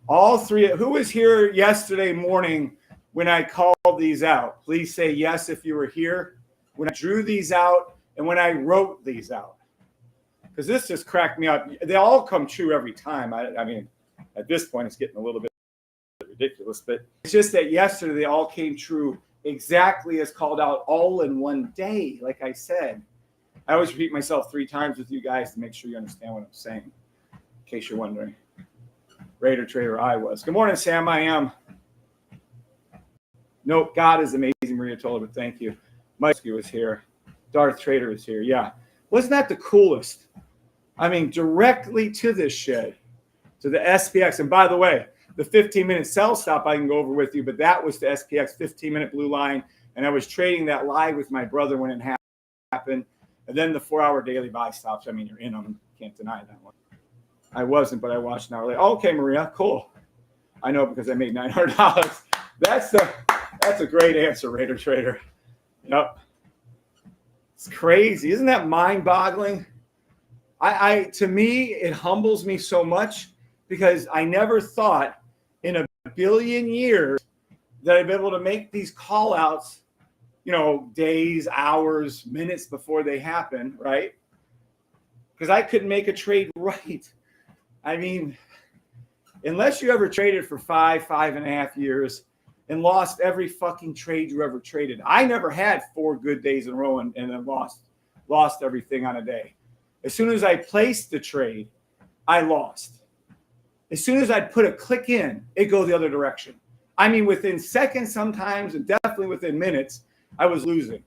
all three. Who was here yesterday morning when I called these out? Please say yes if you were here. When I drew these out and when I wrote these out. Because this just cracked me up. They all come true every time. I mean, at this point, it's getting a little bit ridiculous. But it's just that yesterday they all came true exactly as called out all in one day, like I said. I always repeat myself 3 times with you guys to make sure you understand what I'm saying, in case you're wondering. Raider Trader I was. Good morning, Sam. I am. No, God is amazing, Maria told her, but thank you. Mike was here. Darth Trader is here. Yeah. Wasn't that the coolest? I mean, directly to this shed, to the SPX. And by the way, the 15-minute sell stop I can go over with you, but that was the SPX 15-minute blue line. And I was trading that live with my brother when it happened. And then the 4 hour daily buy stops. I mean, you're in them. Can't deny that one. I wasn't, but I watched an hour later. Oh, okay, Maria. Cool. I know because I made $900. That's a great answer, Raider Trader. Yep. It's crazy. Isn't that mind-boggling? To me, it humbles me so much because I never thought in a billion years that I'd be able to make these call-outs, you know, days, hours, minutes before they happen, right? Because I couldn't make a trade right. I mean, unless you ever traded for 5.5 years and lost every fucking trade you ever traded. I never had 4 good days in a row and then lost everything on a day. As soon as I placed the trade, I lost. As soon as I'd put a click in, it go the other direction. I mean, within seconds sometimes, and definitely within minutes, I was losing.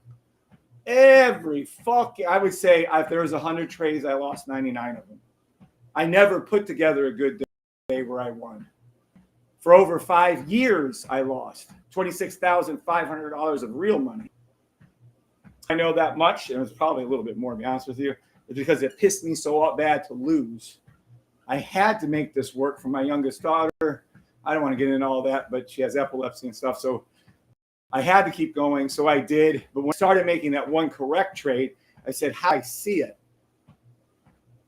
I would say if there was 100 trades, I lost 99 of them. I never put together a good day where I won. For over 5 years, I lost $26,500 of real money. I know that much, and it's probably a little bit more, to be honest with you, it's because it pissed me so bad to lose. I had to make this work for my youngest daughter. I don't want to get into all that, but she has epilepsy and stuff, so I had to keep going, so I did. But when I started making that one correct trade, I said, how did I see it?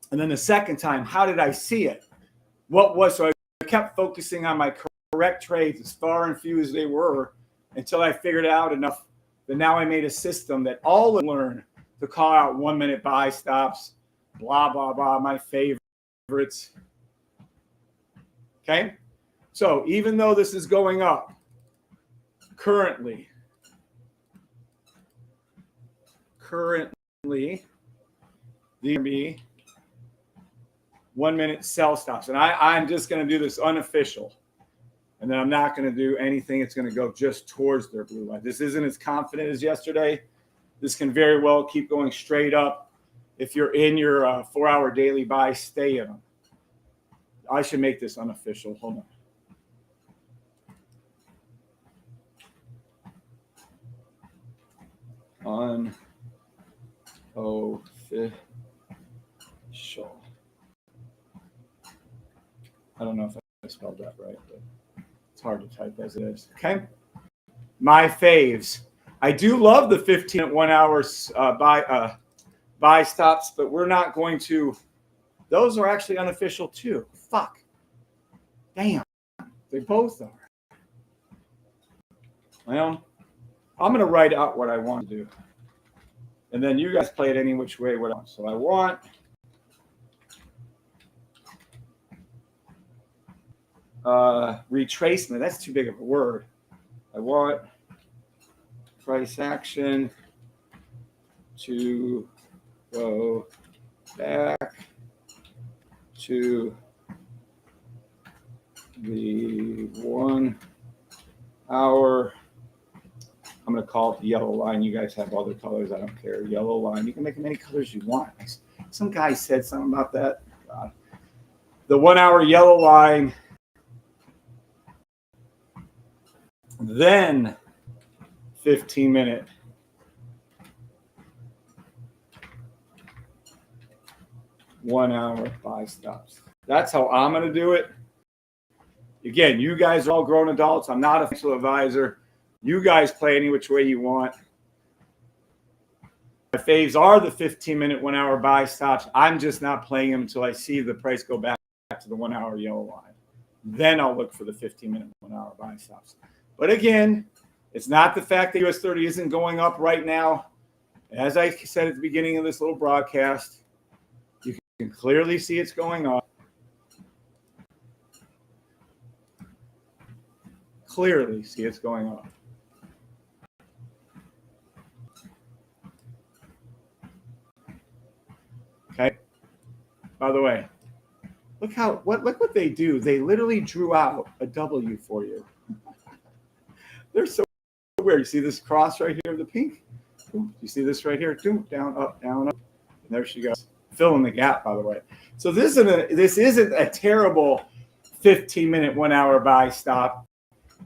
And then the second time, how did I see it? So I kept focusing on my correct trades, as far and few as they were, until I figured out enough that now I made a system that all learn to call out 1 minute buy stops, blah, blah, blah, my favorites. Okay? So even though this is going up, currently, the 1 minute sell stops. And I'm just going to do this unofficial. And then I'm not going to do anything. It's going to go just towards their blue line. This isn't as confident as yesterday. This can very well keep going straight up. If you're in your 4-hour daily buy, stay in them. I should make this unofficial. Hold on. Unofficial. I don't know if I spelled that right, but it's hard to type as it is. Okay. My faves. I do love the 15 at 1 hour buy stops, but we're not going to. Those are actually unofficial too. Fuck. Damn. They both are. Well, I'm going to write out what I want to do. And then you guys play it any which way. What I want. So I want retracement. That's too big of a word. I want price action to go back to the 1 hour. I'm going to call it the yellow line. You guys have other colors. I don't care. Yellow line. You can make them any colors you want. Some guy said something about that. God. The 1 hour yellow line. Then 15-minute. One hour buy stops. That's how I'm going to do it. Again, you guys are all grown adults. I'm not a financial advisor. You guys play any which way you want. My faves are the 15-minute 1 hour buy stops. I'm just not playing them until I see the price go back to the 1 hour yellow line. Then I'll look for the 15-minute 1 hour buy stops. But again, it's not the fact that US 30 isn't going up right now. As I said at the beginning of this little broadcast, you can clearly see it's going up. Clearly see it's going up. Okay. By the way, look what they do. They literally drew out a W for you. They're so weird. You see this cross right here, the pink? You see this right here? Down, up, down, up. And there she goes. Fill in the gap, by the way. So this isn't a terrible 15-minute 1 hour buy stop.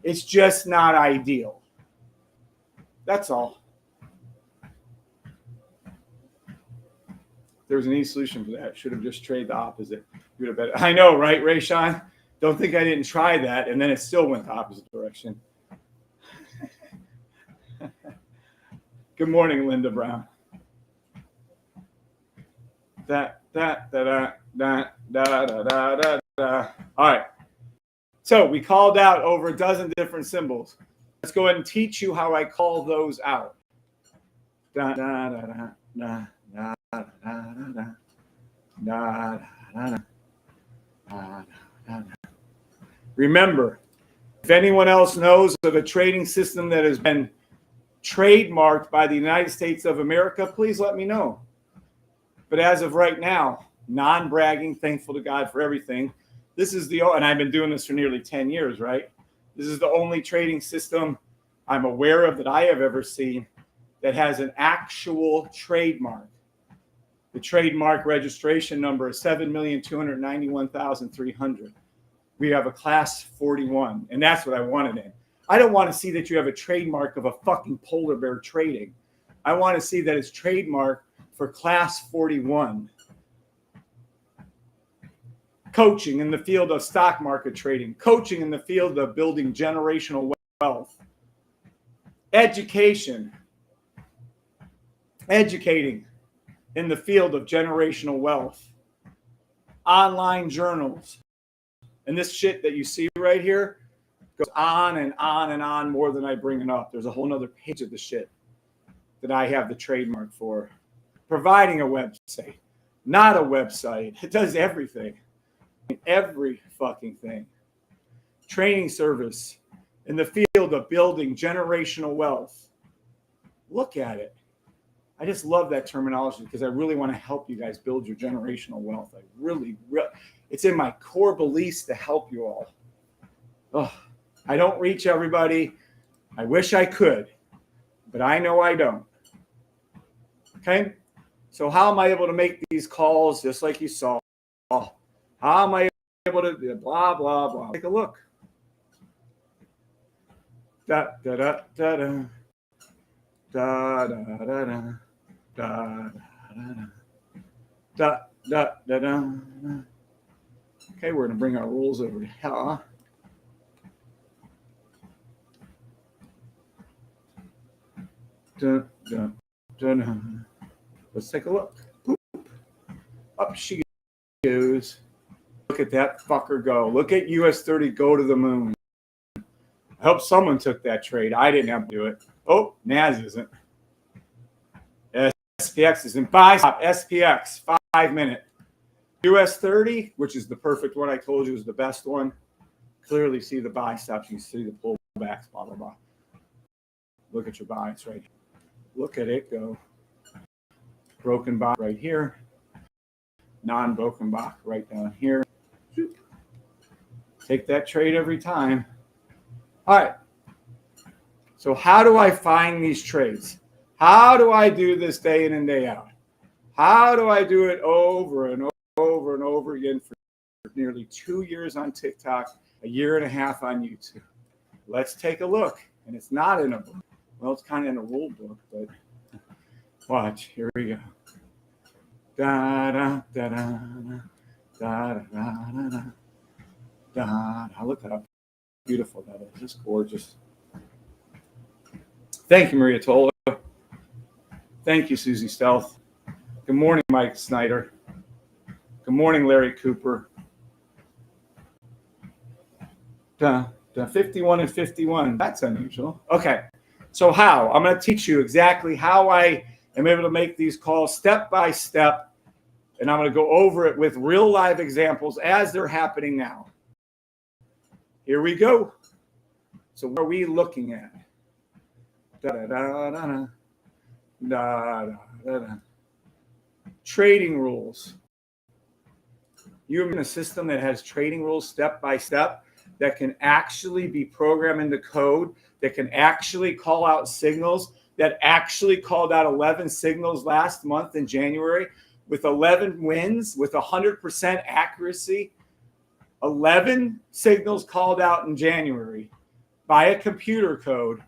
It's just not ideal. That's all. There was an easy solution for that. Should have just traded the opposite. You would have bet. I know, right, Rayshawn? Don't think I didn't try that, and then it still went the opposite direction. Good morning, Linda Brown. All right. So we called out over a dozen different symbols. Let's go ahead and teach you how I call those out. Remember, if anyone else knows of a trading system that has been trademarked by the United States of America, please let me know. But as of right now, non-bragging, thankful to God for everything. This is and I've been doing this for nearly 10 years, right? This is the only trading system I'm aware of that I have ever seen that has an actual trademark. The trademark registration number is 7,291,300. we have a class 41, and that's what I wanted in. I don't want to see that you have a trademark of a fucking polar bear trading. I want to see that it's trademarked for class 41. Coaching in the field of stock market trading, coaching in the field of building generational wealth, education, educating in the field of generational wealth, online journals. And this shit that you see right here goes on and on and on more than I bring it up. There's a whole nother page of the shit that I have the trademark for. Providing a website, not a website. It does everything. Every fucking thing. Training service in the field of building generational wealth. Look at it. I just love that terminology because I really want to help you guys build your generational wealth. I really, it's in my core beliefs to help you all. Oh, I don't reach everybody. I wish I could, but I know I don't. Okay? So how am I able to make these calls just like you saw? How am I able to blah, blah, blah? Take a look. Da, da, da, da, da. Da, da, da, da. Da, da, da, da, da. Okay, we're going to bring our rules over to here. Da, da, da, da. Let's take a look. Boop. Up she goes. Look at that fucker go. Look at US 30 go to the moon. I hope someone took that trade. I didn't have to do it. Oh, NAS isn't. SPX isn't. Buy stop. SPX, 5 minute. US 30, which is the perfect one I told you is the best one. Clearly see the buy stops. You can see the pullbacks, blah, blah, blah. Look at your buys right here. Look at it go. Broken buy right here. Non-broken buy right down here. Take that trade every time. All right. So how do I find these trades? How do I do this day in and day out? How do I do it over and over and over again for nearly 2 years on TikTok, a year and a half on YouTube? Let's take a look. And it's not in a book. Well, it's kind of in a rule book, but watch. Here we go. Da da da da da da da da da. Look how beautiful that is. Just gorgeous. Thank you, Maria Tola. Thank you, Susie Stealth. Good morning, Mike Snyder. Good morning, Larry Cooper. 51 and 51. That's unusual. Okay. So how? I'm going to teach you exactly how I am able to make these calls step by step. And I'm going to go over it with real live examples as they're happening now. Here we go. So what are we looking at? Trading rules. You're in a system that has trading rules step by step that can actually be programmed into code, that can actually call out signals, that actually called out 11 signals last month in January with 11 wins with 100% accuracy. 11 signals called out in January by a computer code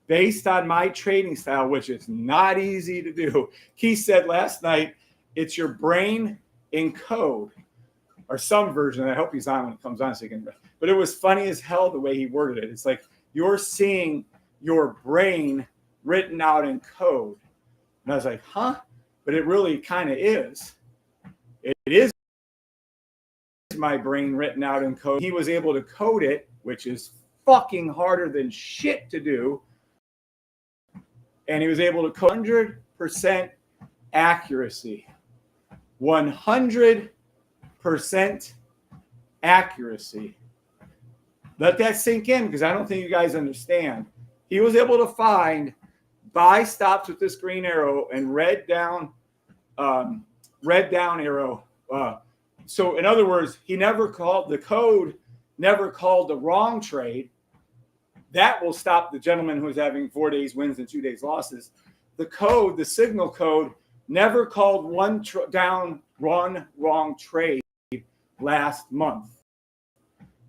based on my trading style, which is not easy to do. Keith said last night, it's your brain in code, or some version. I hope he's on when it comes on so you can. But it was funny as hell the way he worded it. It's like you're seeing your brain written out in code. And I was like, huh? But it really kind of is. It is my brain written out in code. He was able to code it, which is fucking harder than shit to do. And he was able to code 100% accuracy. 100% accuracy. Let that sink in because I don't think you guys understand. He was able to find buy stops with this green arrow and red down arrow. So in other words, he never called the code, never called the wrong trade. That will stop the gentleman who's having 4 days wins and 2 days losses. The code, the signal code, never called one wrong trade last month.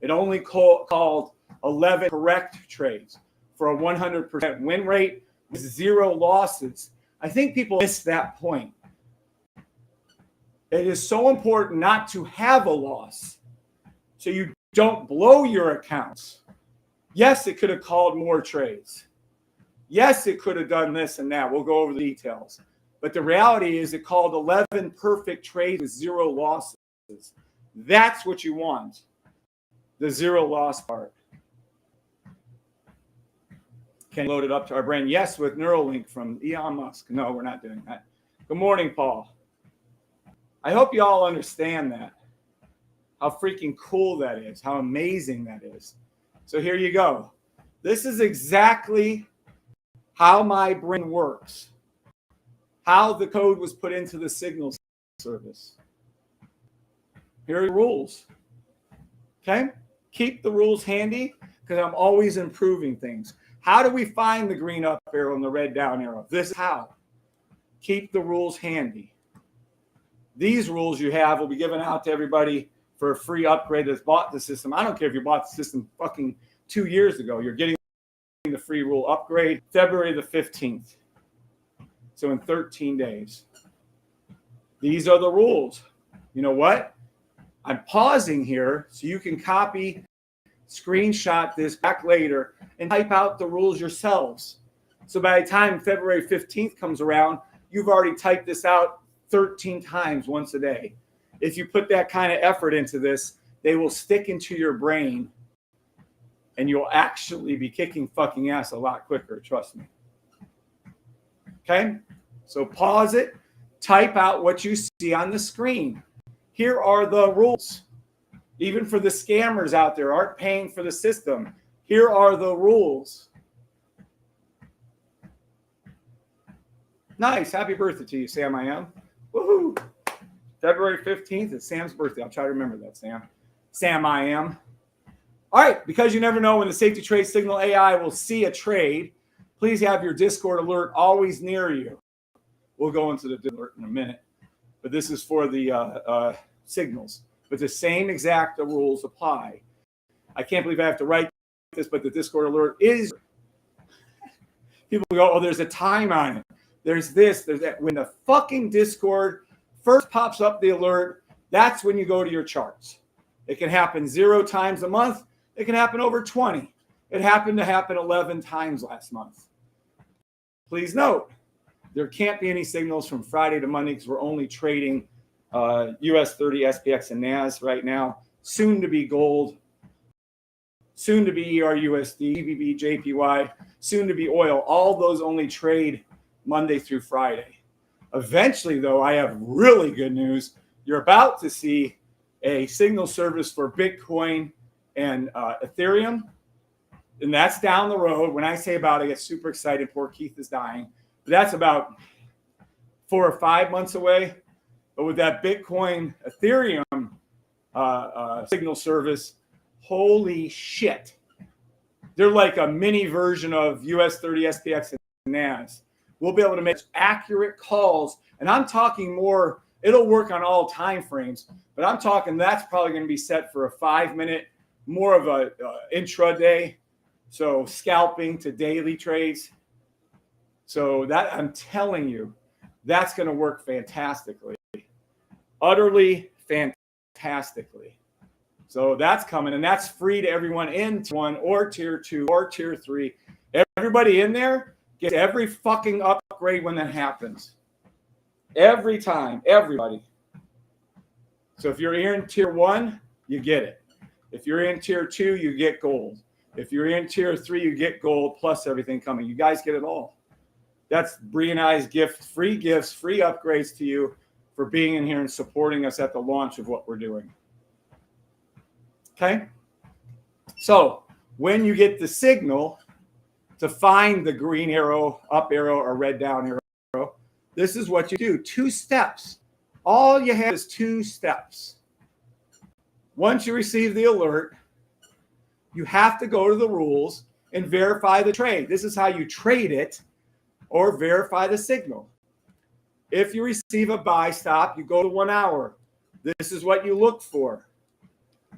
It only called 11 correct trades for a 100% win rate with 0 losses. I think people miss that point. It is so important not to have a loss so you don't blow your accounts. Yes, it could have called more trades. Yes, it could have done this and that. We'll go over the details. But the reality is it called 11 perfect trades with 0 losses. That's what you want. The 0 loss part. Can load it up to our brain? Yes, with Neuralink from Elon Musk. No, we're not doing that. Good morning, Paul. I hope you all understand that. How freaking cool that is. How amazing that is. So here you go. This is exactly how my brain works. How the code was put into the signal service. Here are the rules. Okay? Keep the rules handy because I'm always improving things. How do we find the green up arrow and the red down arrow? This is how. Keep the rules handy. These rules you have will be given out to everybody for a free upgrade that's bought the system. I don't care if you bought the system fucking 2 years ago. You're getting the free rule upgrade February the 15th. So in 13 days. These are the rules. You know what? I'm pausing here so you can copy, screenshot this back later and type out the rules yourselves. So by the time February 15th comes around, you've already typed this out 13 times once a day. If you put that kind of effort into this, they will stick into your brain and you'll actually be kicking fucking ass a lot quicker, trust me. Okay? So pause it, type out what you see on the screen. Here are the rules. Even for the scammers out there aren't paying for the system. Here are the rules. Nice. Happy birthday to you, Sam I am. Woohoo. February 15th is Sam's birthday. I'll try to remember that, Sam. Sam I am. All right. Because you never know when the Safety Trade Signal AI will see a trade, please have your Discord alert always near you. We'll go into the alert in a minute. But this is for the signals. But the same exact rules apply. I can't believe I have to write this, but the Discord alert is. People go, oh, there's a time on it. There's this, there's that. When the fucking Discord first pops up the alert, that's when you go to your charts. It can happen 0 times a month. It can happen over 20. It happened to happen 11 times last month. Please note, there can't be any signals from Friday to Monday because we're only trading US 30, SPX, and NAS right now. Soon to be gold. Soon to be ERUSD, GBP, JPY. Soon to be oil. All those only trade Monday through Friday. Eventually, though, I have really good news. You're about to see a signal service for Bitcoin and Ethereum. And that's down the road. When I say about it, I get super excited. Poor Keith is dying. But that's about 4 or 5 months away. But with that Bitcoin Ethereum signal service, holy shit. They're like a mini version of US 30, SPX, and NAS. We'll be able to make accurate calls. And I'm talking more, it'll work on all time frames. But I'm talking that's probably going to be set for a 5-minute, more of a intraday. So scalping to daily trades. So that, I'm telling you, that's going to work fantastically. Utterly fantastically. So that's coming, and that's free to everyone in Tier 1 or Tier 2 or Tier 3. Everybody in there gets every fucking upgrade when that happens. Every time, everybody. So if you're in Tier 1, you get it. If you're in Tier 2, you get gold. If you're in Tier 3, you get gold plus everything coming. You guys get it all. That's Bree and I's gift, free gifts, free upgrades to you for being in here and supporting us at the launch of what we're doing. Okay? So when you get the signal to find the green arrow, up arrow, or red down arrow, this is what you do. 2 steps. All you have is 2 steps. Once you receive the alert, you have to go to the rules and verify the trade. This is how you trade it or verify the signal. If you receive a buy stop, you go to 1 hour. This is what you look for.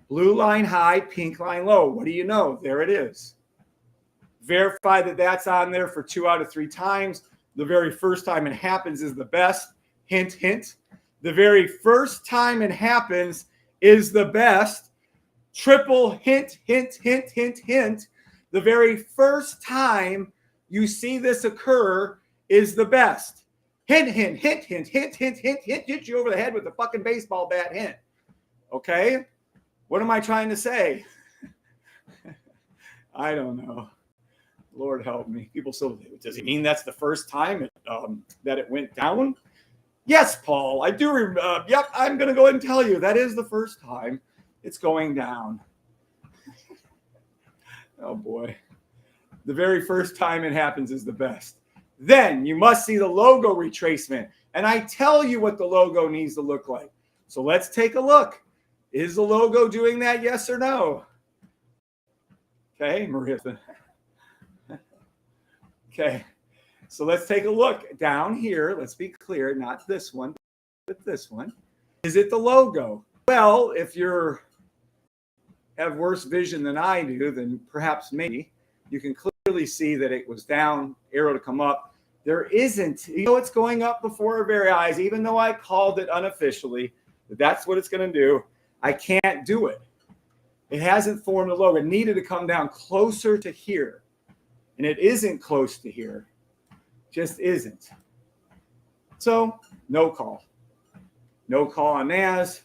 Blue line high, pink line low. What do you know? There it is. Verify that that's on there for 2 out of 3 times. The very first time it happens is the best. Hint, hint. The very first time it happens is the best. Triple hint, hint, hint, hint, hint. The very first time you see this occur is the best. Hint, hint, hint, hint, hint, hint, hint, hint. Hit you over the head with a fucking baseball bat hint. Okay? What am I trying to say? I don't know. Lord help me. People still, does it mean that's the first time that it went down? Yes, Paul, I do remember. Yep, I'm going to go ahead and tell you that is the first time it's going down. Oh, boy. The very first time it happens is the best. Then you must see the logo retracement. And I tell you what the logo needs to look like. So let's take a look. Is the logo doing that? Yes or no? Okay, Maria. Okay, so let's take a look down here. Let's be clear, not this one, but this one. Is it the logo? Well, if you have worse vision than I do, then perhaps maybe you can clearly see that it was down, arrow to come up. There isn't. You know, it's going up before our very eyes, even though I called it unofficially. That's what it's going to do. I can't do it. It hasn't formed a logo. It needed to come down closer to here. And it isn't close to here. Just isn't. So, no call. No call on NAS.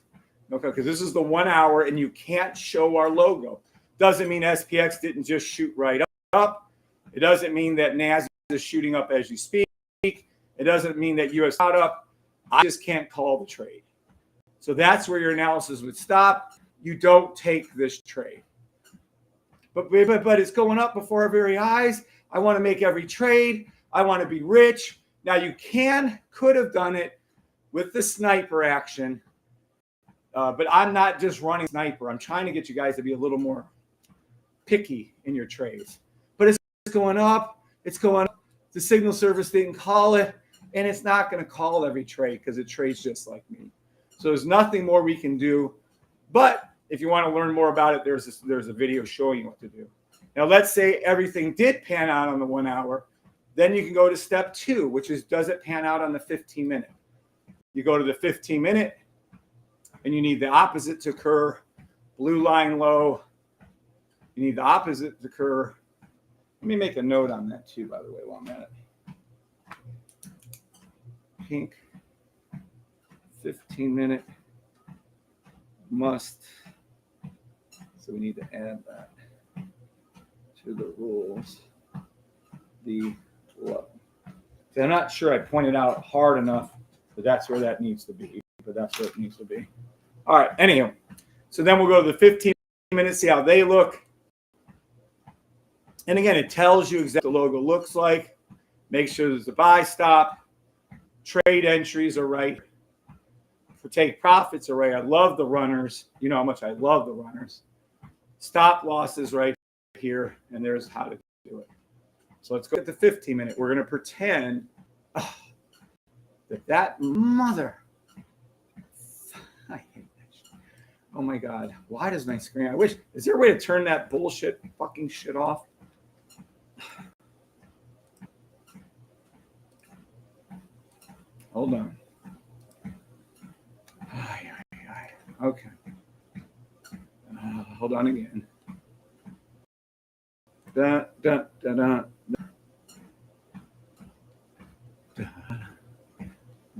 No call, because this is the 1 hour and you can't show our logo. Doesn't mean SPX didn't just shoot right up. It doesn't mean that NAS is shooting up as you speak. It doesn't mean that US not up. I just can't call the trade. So that's where your analysis would stop. You don't take this trade. But it's going up before our very eyes. I want to make every trade. I want to be rich. Now you could have done it with the sniper action, but I'm not just running sniper. I'm trying to get you guys to be a little more picky in your trades. But it's going up. It's going up. The signal service didn't call it, and it's not going to call every trade because it trades just like me. So there's nothing more we can do. But if you want to learn more about it, there's a video showing you what to do. Now, let's say everything did pan out on the 1 hour. Then you can go to step 2, which is, does it pan out on the 15-minute? You go to the 15-minute, and you need the opposite to occur. Blue line low. You need the opposite to occur. Let me make a note on that, too, by the way, while I'm at it. Pink, 15-minute, must. So we need to add that to the rules. The low. I'm not sure I pointed out hard enough, but that's where that needs to be. But that's where it needs to be. All right. Anyhow, so then we'll go to the 15 minutes, see how they look. And again, it tells you exactly what the logo looks like. Make sure there's a buy stop. Trade entries are right. For take profits are right. I love the runners. You know how much I love the runners. Stop losses right here, and there's how to do it. So let's go at the 15-minute. We're going to pretend that mother. I hate that shit. Oh my God. Why does my screen? I wish. Is there a way to turn that bullshit fucking shit off? Hold on. Okay. Hold on again. Da, da, da, da, da,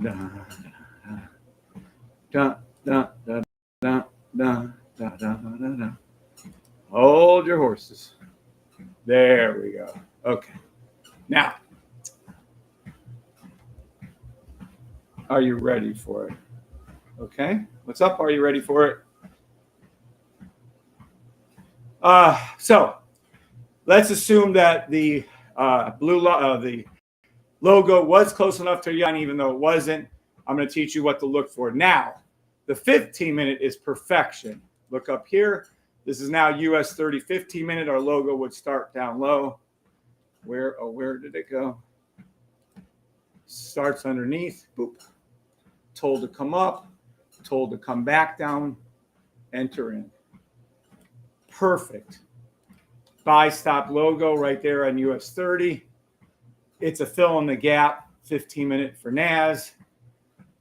da, da, da, da, da, da, da, da, da. Hold your horses. There we go. Okay. Now, are you ready for it? Okay. What's up? Are you ready for it? So let's assume that the the logo was close enough to Yan, even though it wasn't. I'm going to teach you what to look for. Now, the 15-minute is perfection. Look up here. This is now US 30 15-minute. Our logo would start down low. Where did it go? Starts underneath. Boop. Told to come up. Told to come back down. Enter in. perfect. Buy stop logo right there on US 30. It's a fill in the gap 15-minute for NAS.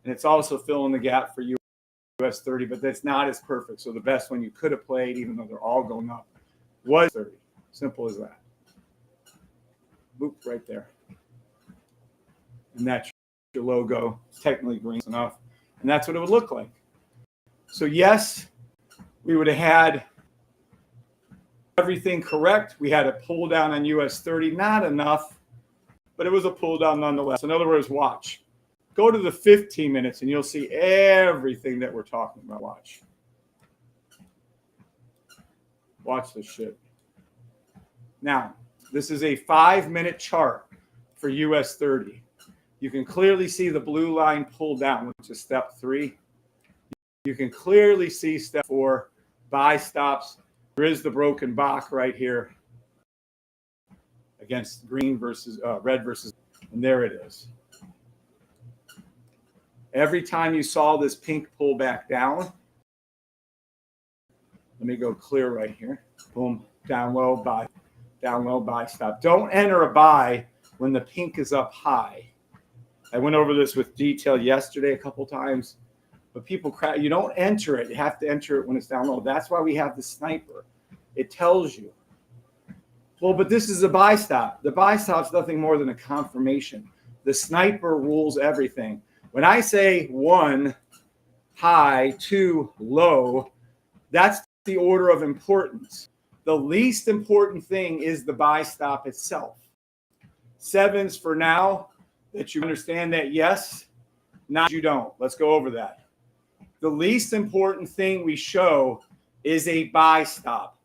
And it's also fill in the gap for US 30, but that's not as perfect. So the best one you could have played, even though they're all going up, was 30. Simple as that. Boop, right there. And that's your logo. It's technically green enough. And that's what it would look like. So yes, we would have had everything correct. We had a pull down on US 30, not enough, but it was a pull down nonetheless. In other words, watch. Go to the 15 minutes and you'll see everything that we're talking about. Watch this shit. Now, this is a 5-minute chart for US 30. You can clearly see the blue line pull down, which is step 3. You can clearly see step 4, buy stops. There is the broken Bach right here against green versus red versus, and there it is. Every time you saw this pink pull back down, let me go clear right here. Boom, down low, buy, stop. Don't enter a buy when the pink is up high. I went over this with detail yesterday a couple times, but people you don't enter it. You have to enter it when it's down low. That's why we have the sniper. It tells you. Well, but this is a buy stop. The buy stop is nothing more than a confirmation. The sniper rules everything. When I say 1 high, 2 low, that's the order of importance. The least important thing is the buy stop itself. 7s for now, that you understand that, yes. 9s you don't. Let's go over that. The least important thing we show is a buy stop.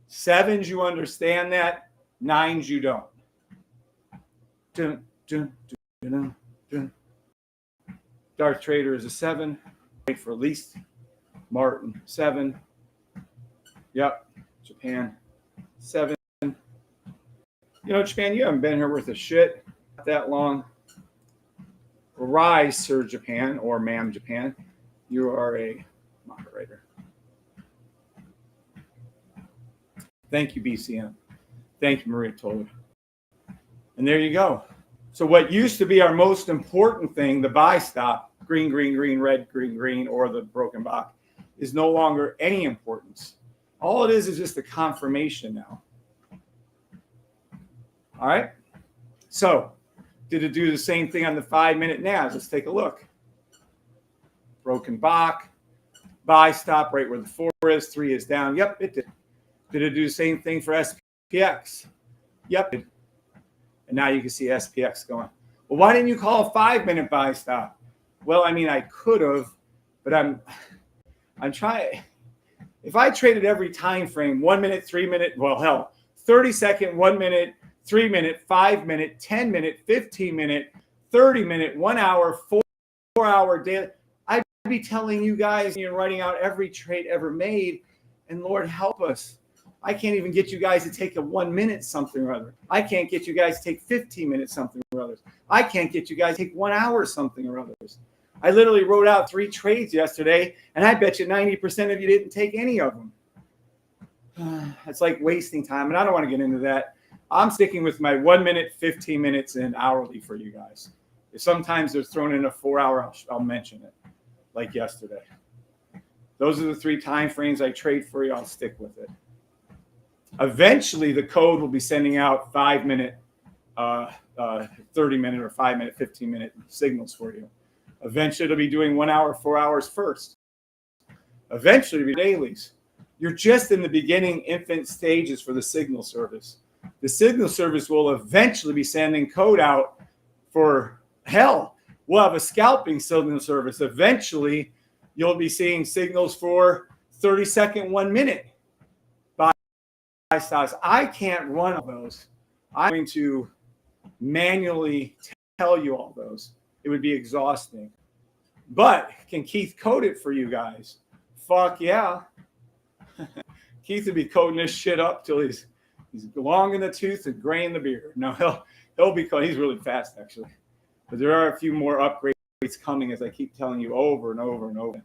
7s, you understand that. 9s, you don't. Dun, dun, dun, dun, dun. Dark Trader is a 7. Wait for least. Martin, 7. Yep. Japan, 7. You know, Japan, you haven't been here worth a shit not that long. Rise, Sir Japan, or Ma'am Japan. You are a moderator. Thank you, BCM. Thank you, Maria Toller. And there you go. So what used to be our most important thing, the buy stop, green, green, green, red, green, green, or the broken Bach, is no longer any importance. All it is just a confirmation now. All right. So did it do the same thing on the 5-minute NAS? Let's take a look. Broken Bach, buy stop right where the 4 is, 3 is down. Yep, it did. Did it do the same thing for SPX? Yep. And now you can see SPX going. Well, why didn't you call a 5-minute buy stop? Well, I mean, I could have, but I'm trying. If I traded every time frame, 1 minute, 3 minute, well, hell, 30-second, 1 minute, 3 minute, 5 minute, 10 minute, 15 minute, 30 minute, 1 hour, 4 hour daily, I'd be telling you guys, you're writing out every trade ever made, and Lord help us. I can't even get you guys to take a 1 minute something or other. I can't get you guys to take 15 minutes something or others. I can't get you guys to take 1 hour something or others. I literally wrote out 3 trades yesterday, and I bet you 90% of you didn't take any of them. It's like wasting time, and I don't want to get into that. I'm sticking with my 1 minute, 15 minutes, and hourly for you guys. If sometimes they're thrown in a 4 hour, I'll mention it, like yesterday. Those are the 3 time frames I trade for you. I'll stick with it. Eventually, the code will be sending out 5-minute, 30-minute, or 5-minute, 15-minute signals for you. Eventually, it'll be doing 1 hour, 4 hours first. Eventually, it'll be dailies. You're just in the beginning infant stages for the signal service. The signal service will eventually be sending code out for hell. We'll have a scalping signal service. Eventually, you'll be seeing signals for 30-second, 1 minute buy stops. I can't run all those. I'm going to manually tell you all those. It would be exhausting. But can Keith code it for you guys? Fuck yeah. Keith would be coding this shit up till he's long in the tooth and gray in the beard. No, he'll be coding. He's really fast, actually. But there are a few more upgrades coming, as I keep telling you over and over and over.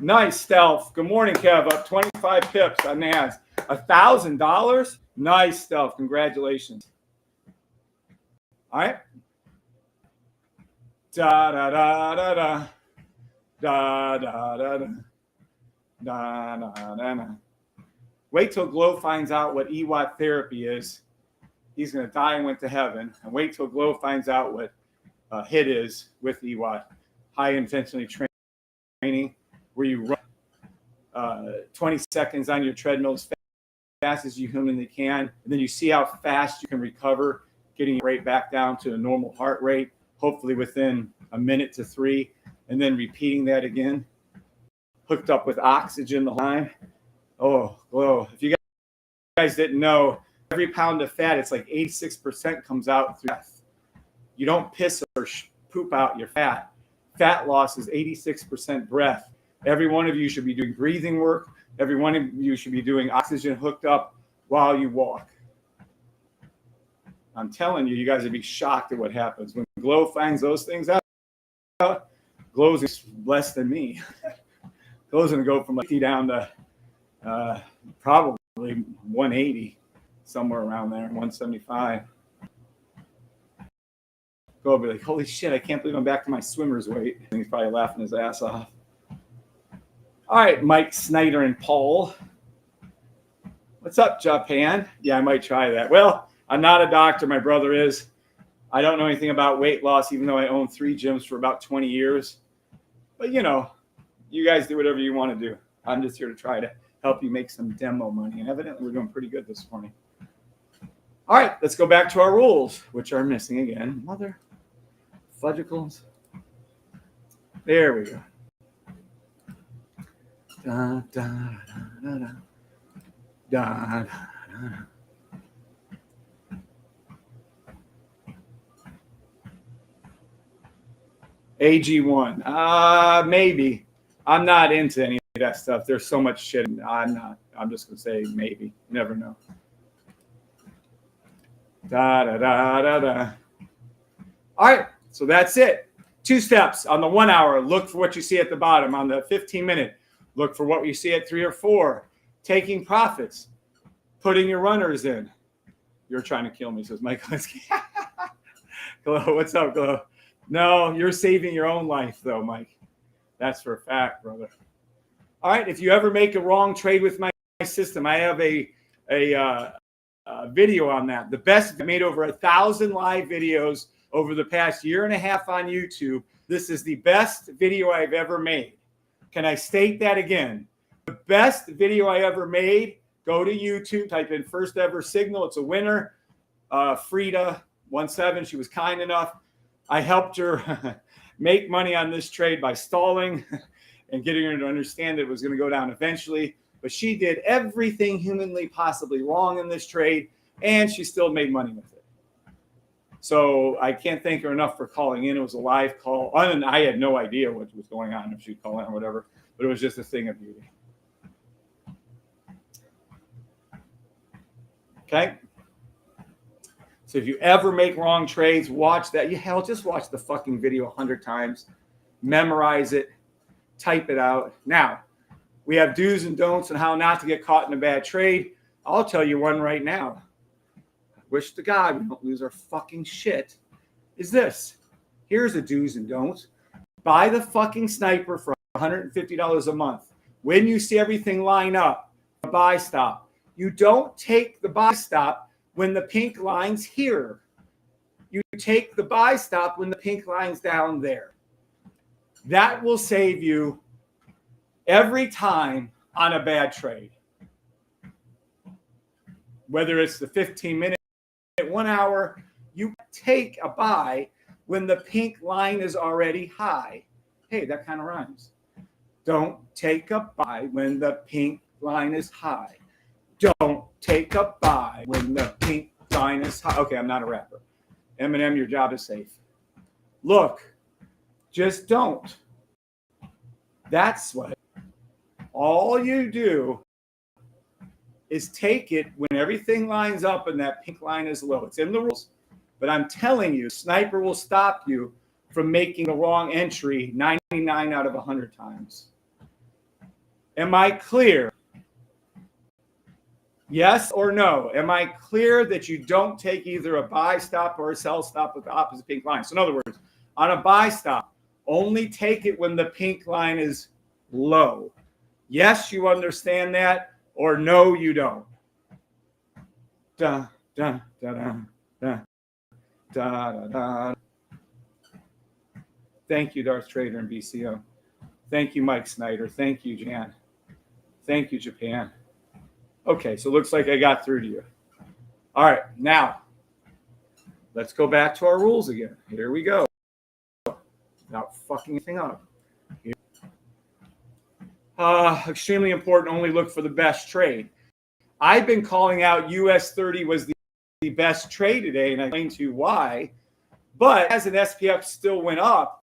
Nice, Stealth. Good morning, Kev. Up 25 pips on NAS. $1,000? Nice, Stealth. Congratulations. All right. Da da da da da. Da da da da. Da da da da. Wait till Glow finds out what EWAT therapy is. He's going to die and went to heaven. And wait till Glow finds out what HIT is with EWAT, high intensity training, where you run 20 seconds on your treadmill as fast as you humanly can, and then you see how fast you can recover, getting your rate back down to a normal heart rate, hopefully within a minute to 3, and then repeating that again, hooked up with oxygen the whole time. Oh, Glow. If you guys didn't know, every pound of fat, it's like 86% comes out through breath. You don't piss or poop out your fat. Fat loss is 86% breath. Every one of you should be doing breathing work. Every one of you should be doing oxygen hooked up while you walk. I'm telling you, you guys would be shocked at what happens. When Glow finds those things out, Glow's less than me. Glow's going to go from 50 down to probably 180, somewhere around there, 175. Go will be like, holy shit, I can't believe I'm back to my swimmer's weight. And he's probably laughing his ass off. All right, Mike, Snyder, and Paul. What's up, Japan? Yeah, I might try that. Well, I'm not a doctor. My brother is. I don't know anything about weight loss, even though I own 3 gyms for about 20 years. But, you know, you guys do whatever you want to do. I'm just here to try to help you make some demo money. And evidently, we're doing pretty good this morning. All right, let's go back to our rules, which are missing again. Mother fudgicles. There we go. Da, da, da, da, da, da, da. AG1. Maybe. I'm not into any of that stuff. There's so much shit. I'm not. I'm just going to say maybe. Never know. Da, da, da, da, da. All right. So that's it. 2 steps. On the 1 hour, look for what you see at the bottom. On the 15-minute, look for what you see at 3 or 4. Taking profits. Putting your runners in. You're trying to kill me, says Mike. Glow, what's up, Glow? No, you're saving your own life, though, Mike. That's for a fact, brother. All right, if you ever make a wrong trade with my system, I have a video on that. The best, I made over 1,000 live videos over the past 1.5 years on YouTube. This is the best video I've ever made. Can I state that again? The best video I ever made, go to YouTube, type in first ever signal. It's a winner. Frida17, she was kind enough. I helped her make money on this trade by stalling and getting her to understand that it was going to go down eventually. But she did everything humanly possibly wrong in this trade, and she still made money with it. So I can't thank her enough for calling in. It was a live call. And I had no idea what was going on, if she'd call in or whatever, but it was just a thing of beauty. Okay? So if you ever make wrong trades, watch that. Hell, just watch the fucking video 100 times. Memorize it. Type it out. Now, we have do's and don'ts on how not to get caught in a bad trade. I'll tell you one right now. Wish to God we don't lose our fucking shit. Is this. Here's a do's and don'ts. Buy the fucking sniper for $150 a month. When you see everything line up, a buy stop. You don't take the buy stop when the pink line's here. You take the buy stop when the pink line's down there. That will save you every time on a bad trade. Whether it's the 15-minute, 1 hour, you take a buy when the pink line is already high. Hey, that kind of rhymes. Don't take a buy when the pink line is high. Don't take a buy when the pink line is high. Okay, I'm not a rapper. Eminem, your job is safe. Look, just don't. That's what. All you do is take it when everything lines up and that pink line is low. It's in the rules. But I'm telling you, Sniper will stop you from making the wrong entry 99 out of 100 times. Am I clear? Yes or no? Am I clear that you don't take either a buy stop or a sell stop with the opposite pink line? So in other words, on a buy stop, only take it when the pink line is low. Yes, you understand that, or no, you don't. Da, da, da, da, da, da, da, da. Thank you, Darth Trader and BCO. Thank you, Mike Snyder. Thank you, Jan. Thank you, Japan. Okay, so it looks like I got through to you. All right, now let's go back to our rules again. Here we go. Without fucking anything up. Extremely important, only look for the best trade. I've been calling out US 30 was the best trade today, and I explained to you why. But as an SPX still went up,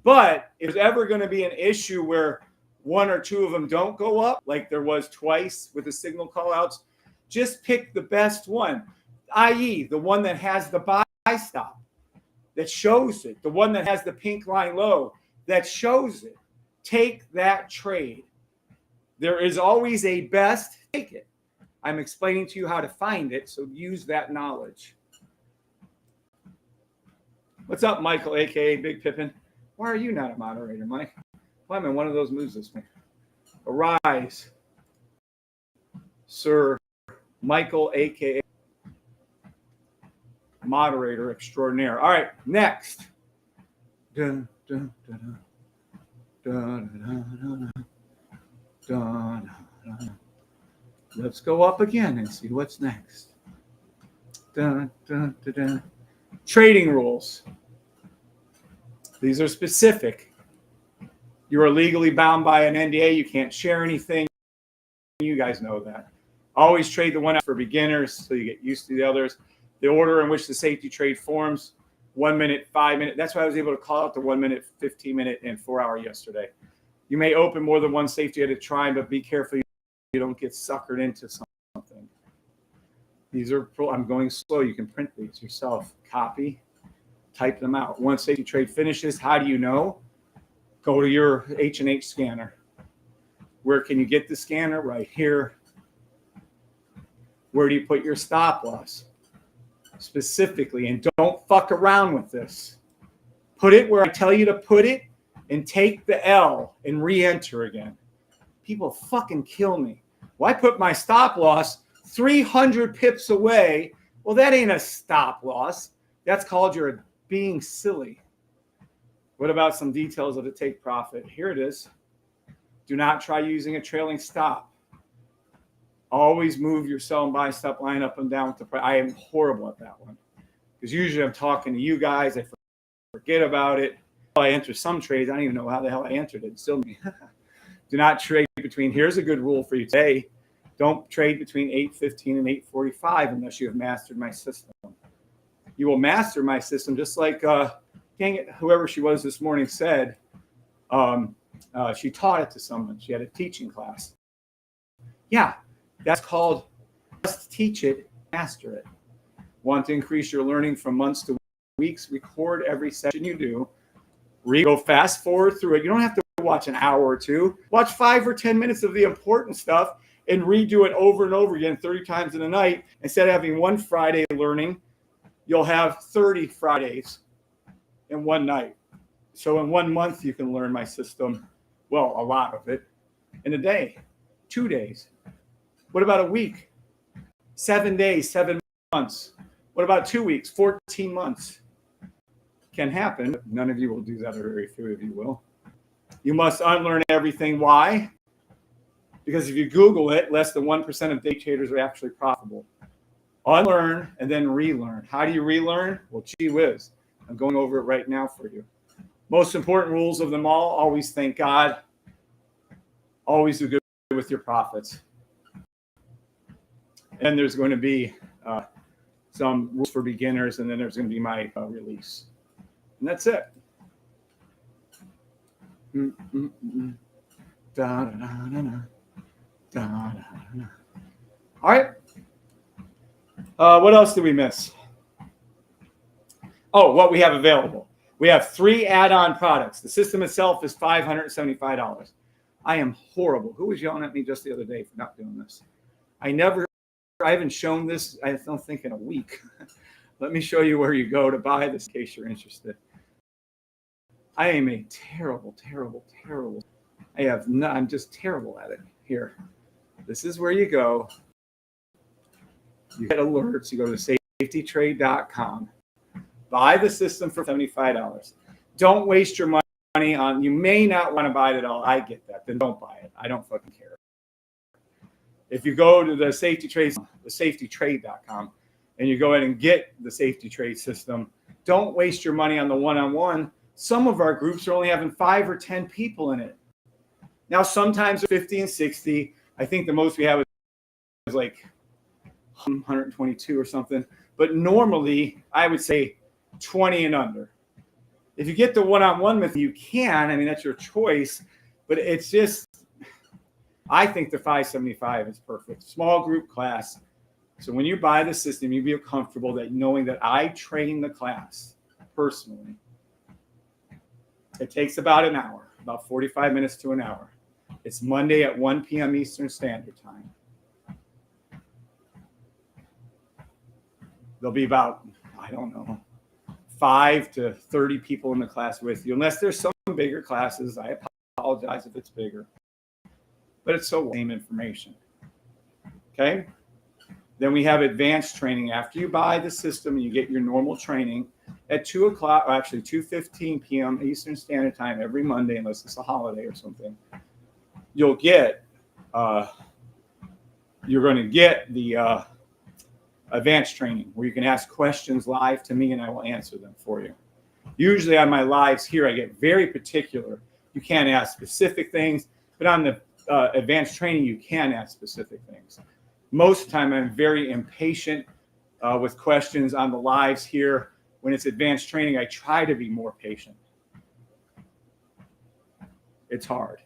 but if there's ever going to be an issue where one or two of them don't go up, like there was twice with the signal callouts, just pick the best one, i.e. the one that has the buy stop, that shows it, the one that has the pink line low, that shows it. Take that trade. There is always a best, take it. I'm explaining to you how to find it, so use that knowledge. What's up, Michael, a.k.a. Big Pippin? Why are you not a moderator, Mike? Well, I'm in one of those moves this morning. Arise, Sir Michael, a.k.a. moderator extraordinaire. All right, next. Dun, dun, dun, dun, dun, dun, dun, dun. Let's go up again and see what's next. Dun, dun, dun, dun. Trading rules. These are specific. You are legally bound by an NDA. You can't share anything. You guys know that. Always trade the one for beginners so you get used to the others. The order in which the safety trade forms, 1 minute, 5 minute. That's why I was able to call out the 1 minute, 15 minute, and 4 hour yesterday. You may open more than one safety at a time, but be careful you don't get suckered into something. These are, I'm going slow. You can print these yourself. Copy, type them out. Once safety trade finishes, how do you know? Go to your H&H scanner. Where can you get the scanner? Right here. Where do you put your stop loss? Specifically, and don't fuck around with this. Put it where I tell you to put it and take the L and re-enter again. People fucking kill me. Well, I put my stop loss 300 pips away. Well, that ain't a stop loss. That's called you're being silly. What about some details of the take profit? Here it is. Do not try using a trailing stop. Always move your sell and buy stop line up and down with the price. I am horrible at that one because usually I'm talking to you guys. I forget about it. I enter some trades. I don't even know how the hell I entered it. Still me. Do not trade between. Here's a good rule for you today. Don't trade between 8:15 and 8:45 unless you have mastered my system. You will master my system just like dang it, whoever she was this morning said. She taught it to someone. She had a teaching class. Yeah. That's called just teach it, master it. Want to increase your learning from months to weeks? Record every session you do. Go fast forward through it. You don't have to watch an hour or two. Watch 5 or 10 minutes of the important stuff and redo it over and over again 30 times in a night. Instead of having one Friday learning, you'll have 30 Fridays in one night. So in 1 month, you can learn my system, well, a lot of it, in a day, 2 days. What about a week? 7 days, 7 months. What about 2 weeks? 14 months. Can happen. None of you will do that, or very few of you will. You must unlearn everything. Why? Because if you Google it, less than 1% of day traders are actually profitable. Unlearn and then relearn. How do you relearn? Well, gee whiz. I'm going over it right now for you. Most important rules of them all, always thank God. Always do good with your profits. And there's going to be some rules for beginners, and then there's going to be my release. And that's it. All right. What else did we miss? Oh, what we have available. We have 3 add-on products. The system itself is $575. I am horrible. Who was yelling at me just the other day for not doing this? I haven't shown this, I don't think, in a week. Let me show you where you go to buy this in case you're interested. I am a terrible. I'm just terrible at it. Here, this is where you go. You get alerts. You go to safetytrade.com. Buy the system for $75. Don't waste your money on, you may not want to buy it at all. I get that. Then don't buy it. I don't fucking care. If you go to the safetytrade.com, and you go ahead and get the Safety Trade system, don't waste your money on the one-on-one. Some of our groups are only having 5 or 10 people in it. Now, sometimes 50 and 60. I think the most we have is like 122 or something. But normally, I would say 20 and under. If you get the one-on-one with you can. I mean, that's your choice. But it's just, I think the 575 is perfect. Small group class. So when you buy the system, you feel comfortable that knowing that I train the class personally. It takes about an hour, about 45 minutes to an hour. It's Monday at 1 p.m. Eastern Standard Time. There'll be about, I don't know, 5 to 30 people in the class with you, unless there's some bigger classes. I apologize if it's bigger, but it's so same information. Okay. Then we have advanced training after you buy the system and you get your normal training at 2 o'clock, or actually 2:15 p.m. Eastern Standard Time every Monday, unless it's a holiday or something. You'll get, you're going to get the advanced training where you can ask questions live to me and I will answer them for you. Usually on my lives here, I get very particular. You can't ask specific things, but on the advanced training, you can ask specific things. Most of the time, I'm very impatient with questions on the lives here. When it's advanced training, I try to be more patient. It's hard,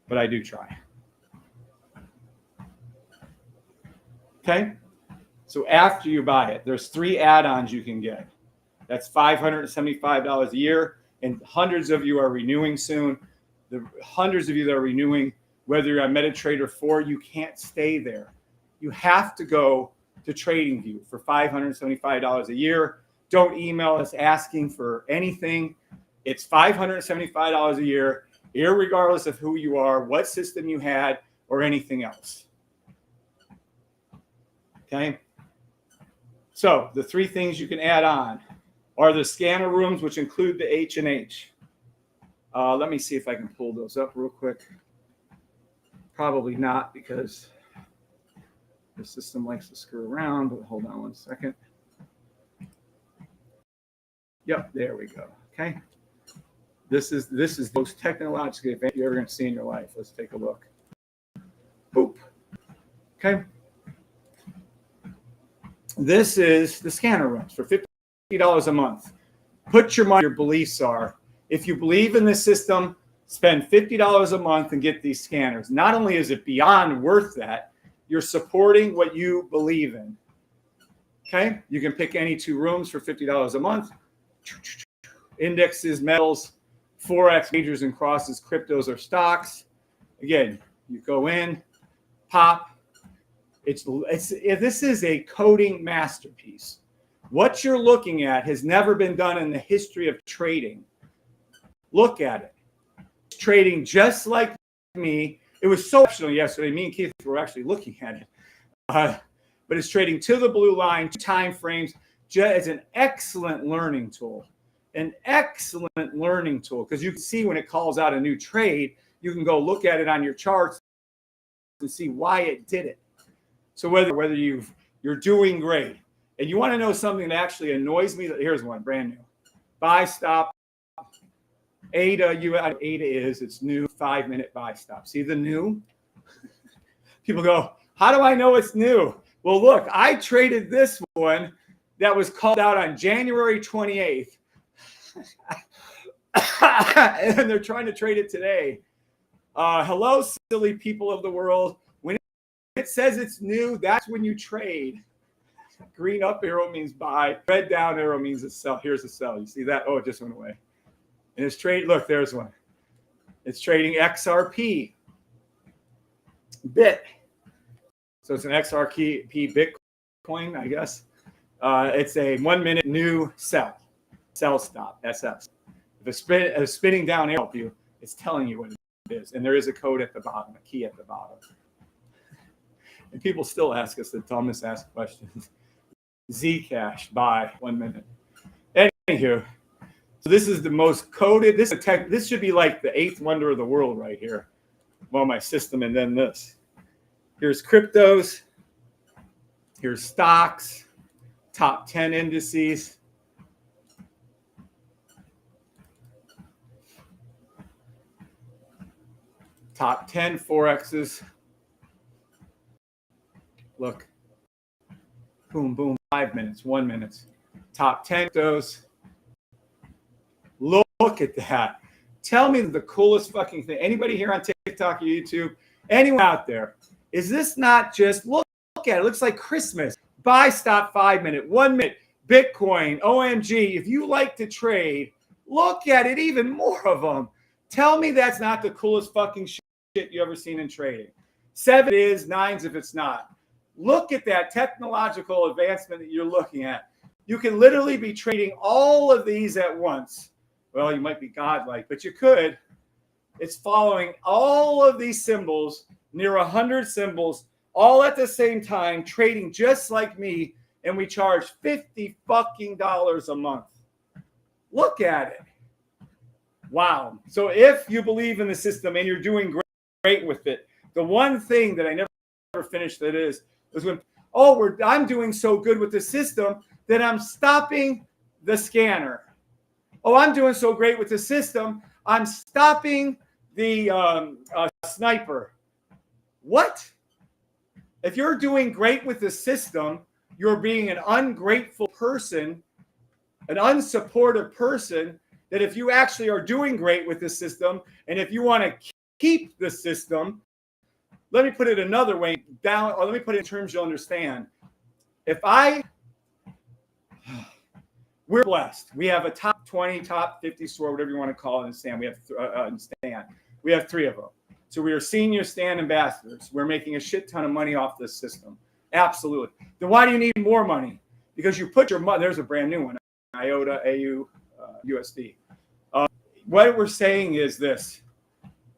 but I do try. Okay? So after you buy it, there's 3 add-ons you can get. That's $575 a year, and hundreds of you are renewing soon. The hundreds of you that are renewing, whether you're on MetaTrader 4, you can't stay there. You have to go to TradingView for $575 a year. Don't email us asking for anything. It's $575 a year, irregardless of who you are, what system you had, or anything else. Okay? So the 3 things you can add on are the scanner rooms, which include the H&H. Let me see if I can pull those up real quick. Probably not, because the system likes to screw around, but hold on one second. Yep, there we go. Okay. This is the most technologically advanced you're ever going to see in your life. Let's take a look. Boop. Okay. This is the scanner rooms for $50 a month. Put your money where your beliefs are. If you believe in this system, spend $50 a month and get these scanners. Not only is it beyond worth that, you're supporting what you believe in. Okay? You can pick any 2 rooms for $50 a month. Indexes, metals, Forex, majors and crosses, cryptos or stocks. Again, you go in, pop. This is a coding masterpiece. What you're looking at has never been done in the history of trading. Look at it. It's trading just like me. It was so exceptional yesterday. Me and Keith were actually looking at it. But it's trading to the blue line, 2 time frames. It's an excellent learning tool. An excellent learning tool, because you can see when it calls out a new trade, you can go look at it on your charts and see why it did it. So whether you're doing great, and you want to know something that actually annoys me, here's one, brand new. Buy stop. ADA is, it's new, 5-minute buy stop. See the new? People go, how do I know it's new? Well, look, I traded this one that was called out on January 28th. And they're trying to trade it today. Hello, silly people of the world. When it says it's new, that's when you trade. Green up arrow means buy. Red down arrow means a sell. Here's a sell. You see that? Oh, it just went away. And it's trade. Look, there's one. It's trading XRP. bit. So it's an XRP Bitcoin, I guess. It's a 1 minute new sell stop, SS. If a spinning down arrow help you, it's telling you what it is. And there is a code at the bottom, a key at the bottom. And people still ask us the dumbest asked questions. Zcash, buy 1 minute. Anywho, so this is the most coded. This should be like the 8th wonder of the world right here. Well, my system, and then this. Here's cryptos. Here's stocks. Top 10 indices. Top 10 Forexes. Look. Boom, boom. 5 minutes, 1 minute. Top 10 those. Look at that. Tell me the coolest fucking thing. Anybody here on TikTok or YouTube? Anyone out there? Is this not just, look at it. It looks like Christmas. Buy, stop, 5 minute, 1 minute. Bitcoin, OMG. If you like to trade, look at it. Even more of them. Tell me that's not the coolest fucking shit you ever seen in trading. 7 is, 9's if it's not. Look at that technological advancement that you're looking at. You can literally be trading all of these at once. Well, you might be godlike, but you could. It's following all of these symbols, near 100 symbols, all at the same time, trading just like me, and we charge $50 fucking a month. Look at it. Wow. So if you believe in the system and you're doing great with it, the one thing that I never finished that is when, I'm doing so good with the system that I'm stopping the scanner. Oh, I'm doing so great with the system, I'm stopping the sniper. What? If you're doing great with the system, you're being an ungrateful person, an unsupportive person, that if you actually are doing great with the system, and if you want to keep the system, let me put it another way down, or let me put it in terms you'll understand. We're blessed. We have a top 20, top 50 store, whatever you want to call it, and stand. We have 3 of them. So we are senior stand ambassadors. We're making a shit ton of money off this system. Absolutely. Then why do you need more money? Because you put your money, there's a brand new one, IOTA, AU, USD. What we're saying is this.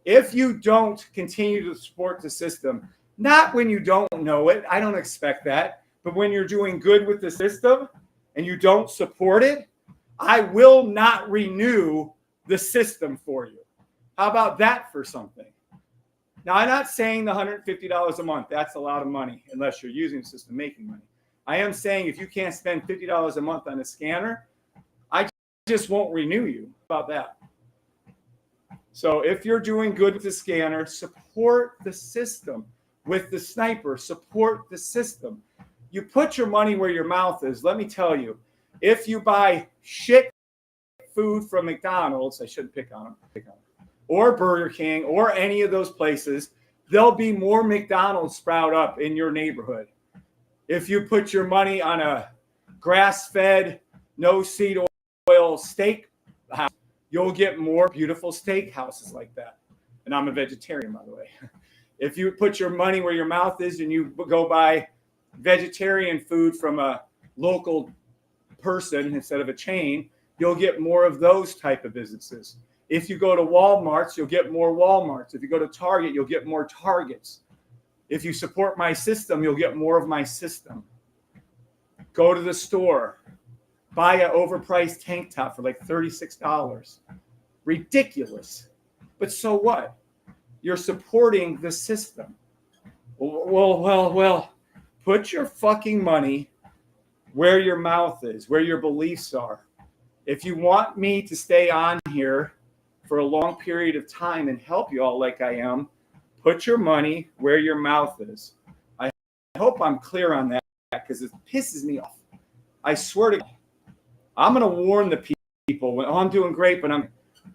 If you don't continue to support the system, not when you don't know it, I don't expect that, but when you're doing good with the system and you don't support it, I will not renew the system for you. How about that for something? Now, I'm not saying the $150 a month. That's a lot of money unless you're using the system making money. I am saying if you can't spend $50 a month on a scanner, I just won't renew you. How about that? So if you're doing good with the scanner, support the system. With the sniper, support the system. You put your money where your mouth is. Let me tell you, if you buy shit food from McDonald's, I shouldn't pick on them, or Burger King, or any of those places, there'll be more McDonald's sprout up in your neighborhood. If you put your money on a grass-fed, no seed oil steak house, you'll get more beautiful steak houses like that. And I'm a vegetarian, by the way. If you put your money where your mouth is and you go buy vegetarian food from a local person instead of a chain, you'll get more of those type of businesses. If you go to Walmarts, you'll get more Walmarts. If you go to Target, you'll get more Targets. If you support my system, you'll get more of my system. Go to the store. Buy an overpriced tank top for like $36. Ridiculous. But so what? You're supporting the system. Well, put your fucking money where your mouth is, where your beliefs are. If you want me to stay on here for a long period of time and help you all like I am, put your money where your mouth is. I hope I'm clear on that because it pisses me off. I swear to God, I'm going to warn the people when I'm doing great, but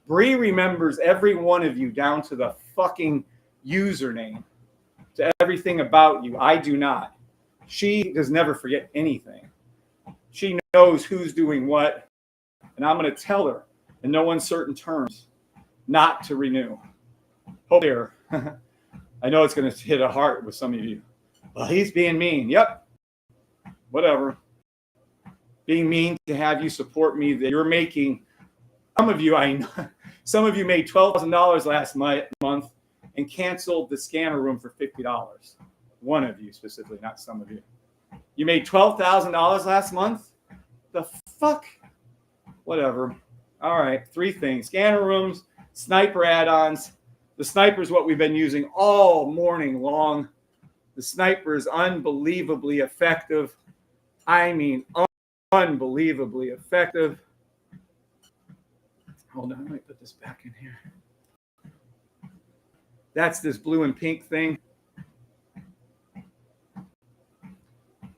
Bree remembers every one of you down to the fucking username, to everything about you. I do not. She does never forget anything. She knows who's doing what, and I'm going to tell her in no uncertain terms not to renew. Hope there. I know it's going to hit a heart with some of you. Well, he's being mean. Yep. Whatever. Being mean to have you support me. That you're making, some of you, I know, some of you made $12,000 last month and canceled the scanner room for $50. One of you specifically, not some of you. You made $12,000 last month? The fuck? Whatever. All right, 3 things. Scanner rooms, sniper add-ons. The sniper is what we've been using all morning long. The sniper is unbelievably effective. I mean, unbelievably effective. Hold on, let me put this back in here. That's this blue and pink thing.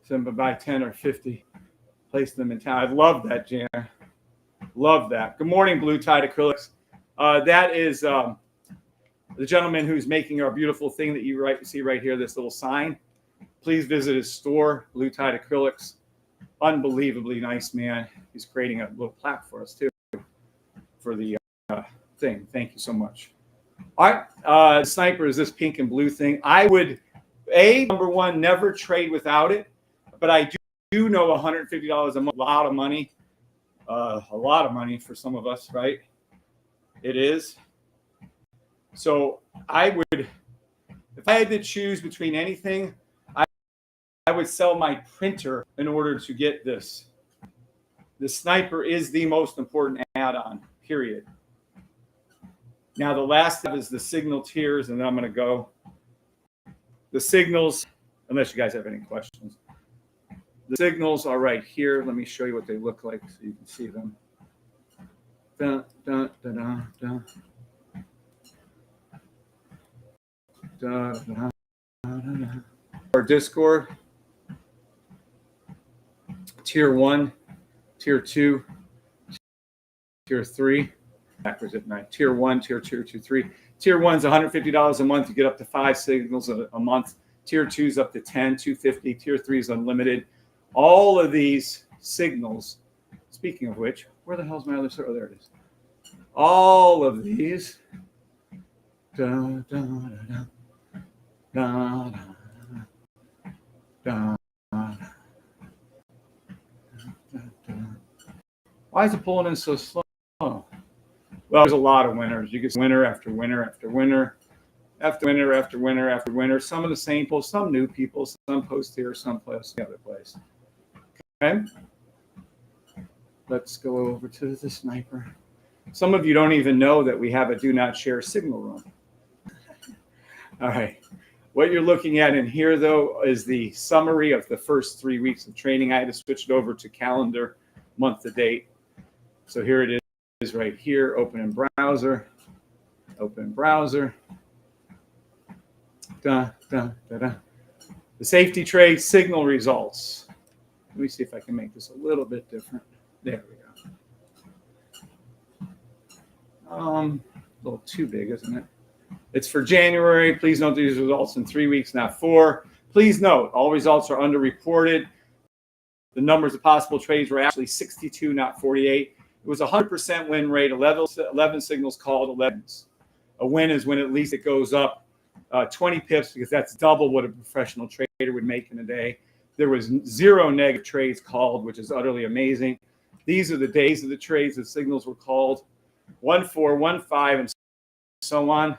Some buy 10 or 50. Place them in town. I love that, Jan. Love that. Good morning, Blue Tide Acrylics. That is the gentleman who's making our beautiful thing that you see right here, this little sign. Please visit his store, Blue Tide Acrylics. Unbelievably nice man. He's creating a little plaque for us, too, for the thing. Thank you so much. All right. Sniper is this pink and blue thing. I would, number one, never trade without it. But I do know $150 a month, a lot of money. A lot of money for some of us, right? It is. So I would, if I had to choose between anything, I would sell my printer in order to get this. The sniper is the most important add-on, period. Now, the last step is the signal tiers, and then I'm going to go. The signals, unless you guys have any questions. The signals are right here. Let me show you what they look like so you can see them. Dun, dun, dun, dun, dun. Dun, dun, dun, dun. Our Discord. Tier 1, Tier 2, Tier 3. Backwards at night. Tier 1, Tier 2, Tier 3. Tier 1 is $150 a month. You get up to 5 signals a month. Tier 2 is up to 10, $250. Tier 3 is unlimited. All of these signals, speaking of which, where the hell's my other server? Oh, there it is. All of these. Da, da, da, da, da, da, da. Why is it pulling in so slow? Well, there's a lot of winners. You get winner after winner after winner after winner after winner after winner. Some of the same people, some new people, some post here, some post the other place. Okay. Let's go over to the sniper. Some of you don't even know that we have a do not share signal room. All right. What you're looking at in here, though, is the summary of the first 3 weeks of training. I had to switch it over to calendar, month to date. So here it is right here. Open in browser. Open browser. Da, da, da, da. The safety trade signal results. Let me see if I can make this a little bit different. There we go. A little too big, isn't it? It's for January. Please note these results in 3 weeks, not 4. Please note, all results are underreported. The numbers of possible trades were actually 62, not 48. It was a 100% win rate, 11 signals called, 11s. A win is when at least it goes up 20 pips, because that's double what a professional trader would make in a day. There was 0 negative trades called, which is utterly amazing. These are the days of the trades. The signals were called 1, 4, 1, 5, and so on.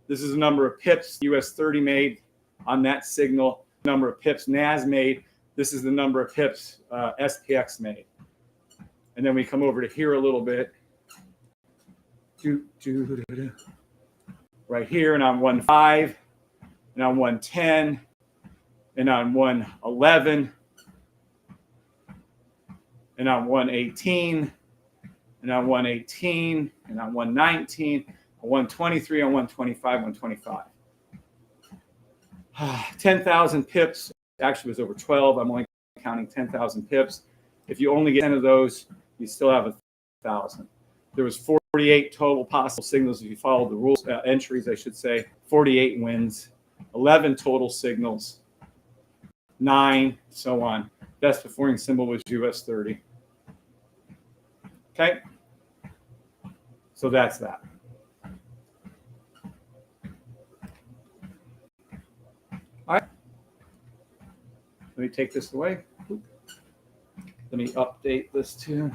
This is the number of pips US 30 made on that signal, number of pips NAS made. This is the number of pips SPX made. And then we come over to here a little bit. Right here, and on 1.5, and on 1.10, and on 1.11, and on 1.18, and on 1.18, and on 1.19, on 1.23, on 1.25, 1.25. 10,000 pips. Actually, it was over 12. I'm only counting 10,000 pips. If you only get 10 of those, you still have 1,000. There was 48 total possible signals if you follow the rules, entries, I should say. 48 wins, 11 total signals, 9, so on. Best performing symbol was US 30. Okay, so that's that. Let me take this away. Let me update this too.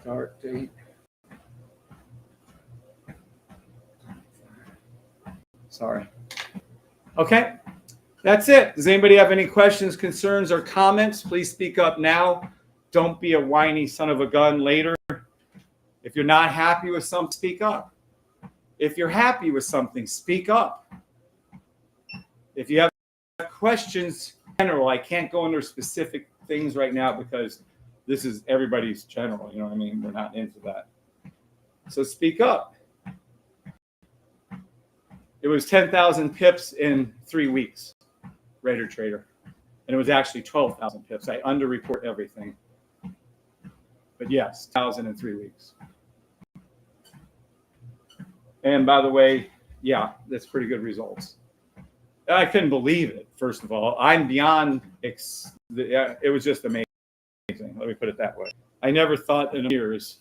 Start date. Sorry. Okay, that's it. Does anybody have any questions, concerns, or comments? Please speak up now. Don't be a whiny son of a gun later. If you're not happy with something, speak up. If you're happy with something, speak up. If you have questions, general, I can't go into specific things right now because this is everybody's general. You know what I mean? We're not into that. So speak up. It was 10,000 pips in 3 weeks, Raider Trader. And it was actually 12,000 pips. I underreport everything. But yes, 1,000 in 3 weeks. And by the way, yeah, that's pretty good results. I couldn't believe it, first of all. I'm beyond, it was just amazing. Let me put it that way. I never thought in years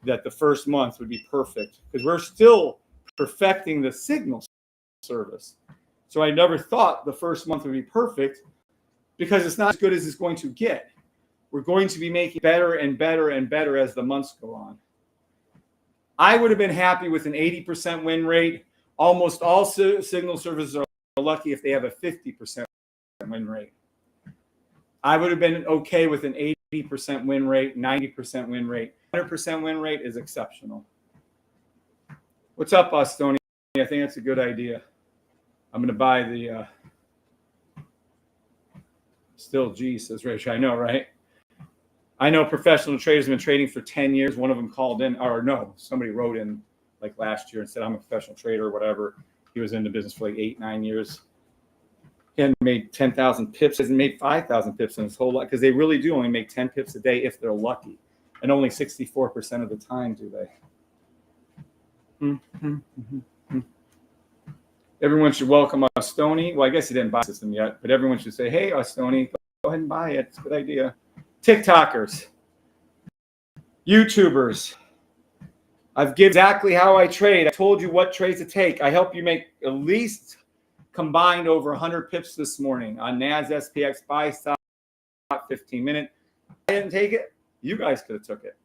that the first month would be perfect because we're still perfecting the signal service. So I never thought the first month would be perfect because it's not as good as it's going to get. We're going to be making better and better and better as the months go on. I would have been happy with an 80% win rate. Almost all signal services are lucky if they have a 50% win rate. I would have been okay with an 80% win rate, 90% win rate. 100% win rate is exceptional. What's up, Ostoni? I think that's a good idea. I'm going to buy the still G, says Rich. I know, right? I know professional traders have been trading for 10 years. One of them called in, or no, somebody wrote in like last year and said, I'm a professional trader or whatever. He was in the business for like 8-9 years. He hadn't made 10,000 pips, hasn't made 5,000 pips in his whole life because they really do only make 10 pips a day if they're lucky. And only 64% of the time do they. Everyone should welcome Ostoni. Well, I guess he didn't buy the system yet, but everyone should say, hey, Ostoni, go ahead and buy it. It's a good idea. TikTokers, YouTubers. I've given exactly how I trade. I told you what trades to take. I help you make at least combined over 100 pips this morning on NAS, SPX, buy, stop, 15-minute. I didn't take it. You guys could have took it.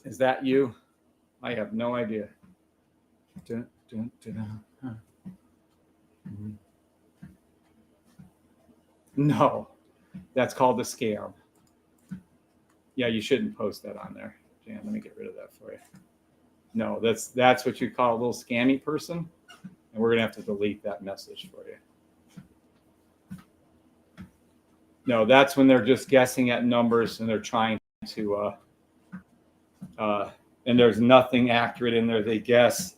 Is that you? I have no idea. Dun, dun, dun, dun. No, that's called a scam. Yeah, you shouldn't post that on there. Jan, let me get rid of that for you. No, that's what you call a little scammy person, and we're gonna have to delete that message for you. No, that's when they're just guessing at numbers and they're trying to and there's nothing accurate in there. They guess.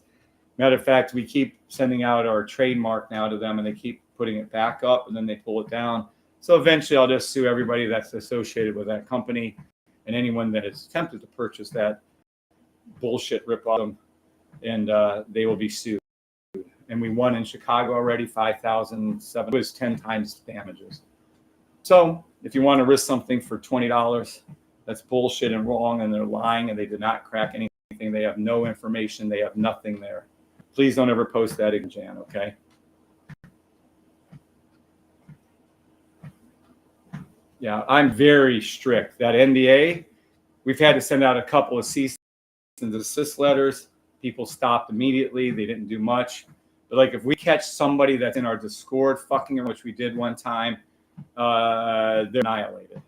Matter of fact, we keep sending out our trademark now to them and they keep putting it back up and then they pull it down. So eventually I'll just sue everybody that's associated with that company and anyone that has attempted to purchase that bullshit rip-off, and they will be sued. And we won in Chicago already, 5,007. It was 10 times damages. So if you want to risk something for $20, that's bullshit and wrong, and they're lying, and they did not crack anything. They have no information. They have nothing there. Please don't ever post that again, Jan, okay? Yeah, I'm very strict. That NDA, we've had to send out a couple of cease and desist letters. People stopped immediately. They didn't do much. But like if we catch somebody that's in our Discord fucking, which we did one time, they're annihilated.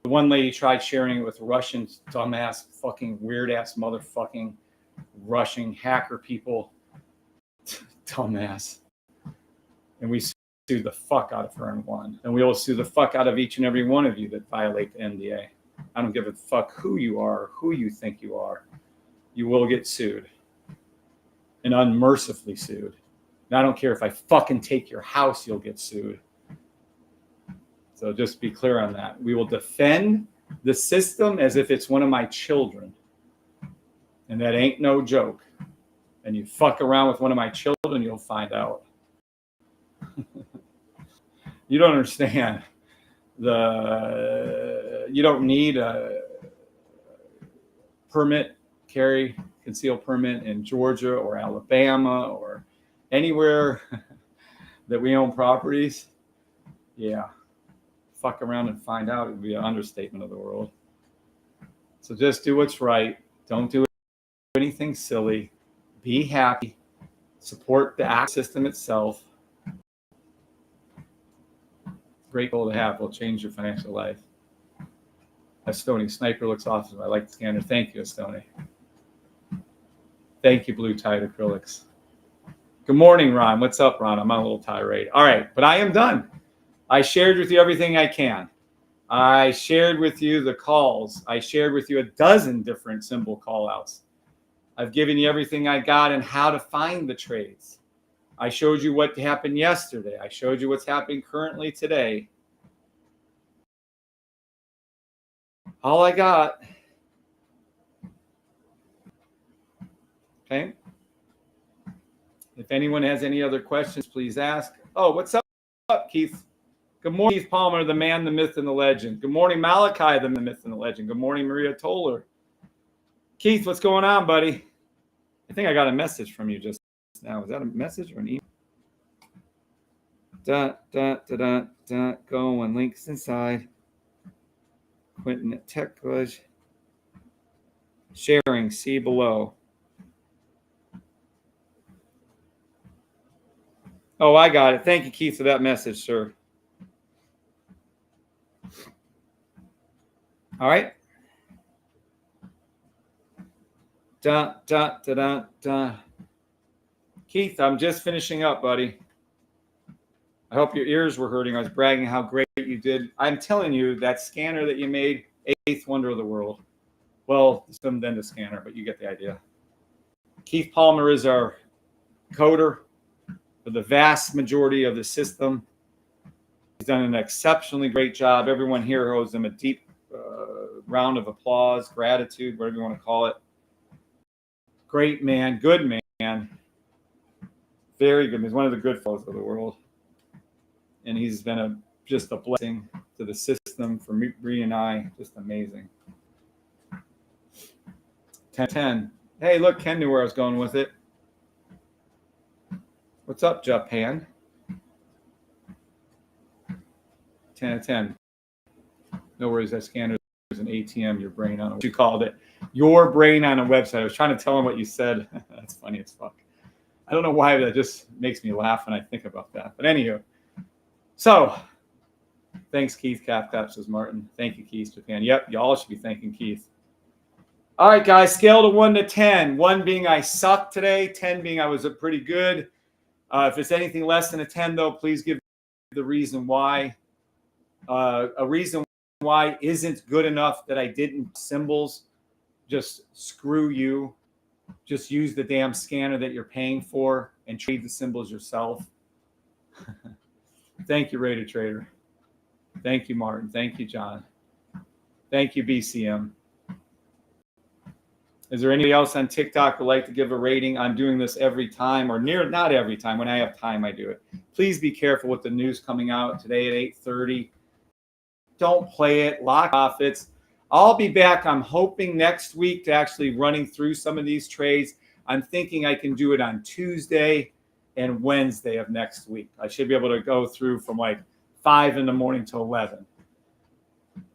The one lady tried sharing it with Russian dumbass fucking weird ass motherfucking Russian hacker people. Dumbass. And we sued the fuck out of her and won. And we will sue the fuck out of each and every one of you that violate the NDA. I don't give a fuck who you are, who you think you are. You will get sued. And unmercifully sued. And I don't care if I fucking take your house, you'll get sued. So just be clear on that. We will defend the system as if it's one of my children. And that ain't no joke. And you fuck around with one of my children, you'll find out. You don't understand. You don't need a permit carry concealed permit in Georgia or Alabama or anywhere that we own properties, yeah, fuck around and find out would be an understatement of the world. So just do what's right. Don't do anything silly. Be happy. Support the act system itself. Great goal to have. Will change your financial life. Estoni, sniper looks awesome. I like the scanner. Thank you, Estoni. Thank you, Blue Tide Acrylics. Good morning, Ron. What's up, Ron? I'm on a little tirade. All right, but I am done. I shared with you everything I can. I shared with you the calls. I shared with you a dozen different symbol call outs. I've given you everything I got and how to find the trades. I showed you what happened yesterday. I showed you what's happening currently today. All I got. Okay. If anyone has any other questions, please ask. Oh, what's up, Keith? Good morning, Keith Palmer, the man, the myth, and the legend. Good morning, Malachi, the myth and the legend. Good morning, Maria Toller. Keith, what's going on, buddy? I think I got a message from you just now. Is that a message or an email? Go and links inside. Quentin at TechBudge. Sharing, see below. Oh, I got it. Thank you, Keith, for that message, sir. All right. Keith, I'm just finishing up, buddy. I hope your ears were hurting. I was bragging how great you did. I'm telling you, that scanner that you made, eighth wonder of the world. Well, then the scanner, but you get the idea. Keith Palmer is our coder for the vast majority of the system. He's done an exceptionally great job. Everyone here owes him a deep round of applause, gratitude, whatever you want to call it. Great man, good man. Very good. He's one of the good fellows of the world. And he's been just a blessing to the system for me, Bree and I. Just amazing. 10-10. Hey, look, Ken knew where I was going with it. What's up, Japan? 10-10. No worries, that scanner is an ATM, your brain on what you called it. Your brain on a website. I was trying to tell him what you said. That's funny as fuck. I don't know why that just makes me laugh when I think about that. But anywho. So, thanks, Keith. Cap says Martin. Thank you, Keith, Japan. Yep, y'all should be thanking Keith. All right, guys, scale to 1 to 10. 1 being I sucked today, 10 being I was pretty good. If it's anything less than a 10, though, please give the reason why. A reason why isn't good enough that I didn't symbols. Just screw you. Just use the damn scanner that you're paying for and trade the symbols yourself. Thank you, Rated Trader. Thank you, Martin. Thank you, John. Thank you, BCM. Is there anybody else on TikTok who would like to give a rating? I'm doing this every time, or not every time. When I have time, I do it. Please be careful with the news coming out today at 8:30. Don't play it. Lock profits. I'll be back. I'm hoping next week to actually running through some of these trades. I'm thinking I can do it on Tuesday and Wednesday of next week. I should be able to go through from like 5 in the morning to 11.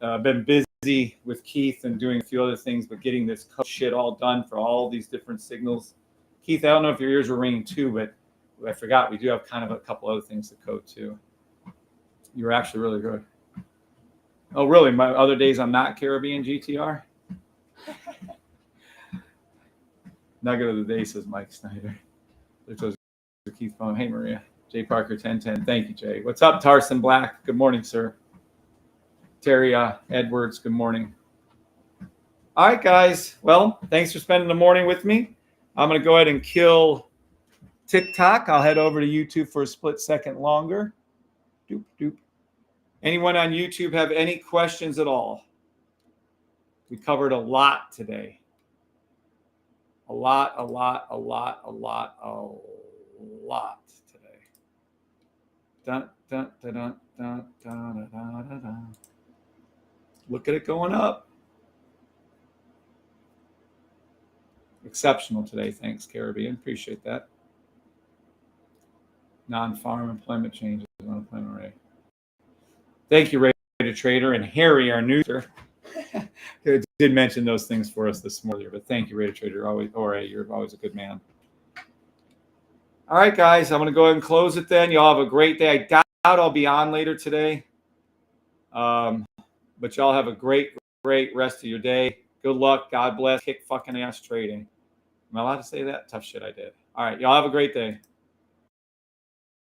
I've been busy with Keith and doing a few other things, but getting this shit all done for all these different signals. Keith, I don't know if your ears were ringing too, but I forgot we do have kind of a couple other things to code too. You were actually really good. Oh, really? My other days I'm not Caribbean GTR? Nugget of the day, says Mike Snyder. There's Keith phone. Hey, Maria. Jay Parker, 1010. Thank you, Jay. What's up, Tarson Black? Good morning, sir. Terry Edwards, good morning. All right, guys. Well, thanks for spending the morning with me. I'm going to go ahead and kill TikTok. I'll head over to YouTube for a split second longer. Doop, doop. Anyone on YouTube have any questions at all? We covered a lot today. A lot today. Dun, dun, dun, dun, dun, dun, dun, dun, dun. Look at it going up. Exceptional today. Thanks, Caribbean. Appreciate that. Non-farm employment changes. Unemployment rate. Thank you, Rated Trader, and Harry, our newser, did mention those things for us this morning. But thank you, Rated Trader. You're always a good man. All right, guys, I'm going to go ahead and close it then. Y'all have a great day. I doubt I'll be on later today. But y'all have a great rest of your day. Good luck. God bless. Kick fucking ass trading. Am I allowed to say that? Tough shit I did. All right, y'all have a great day.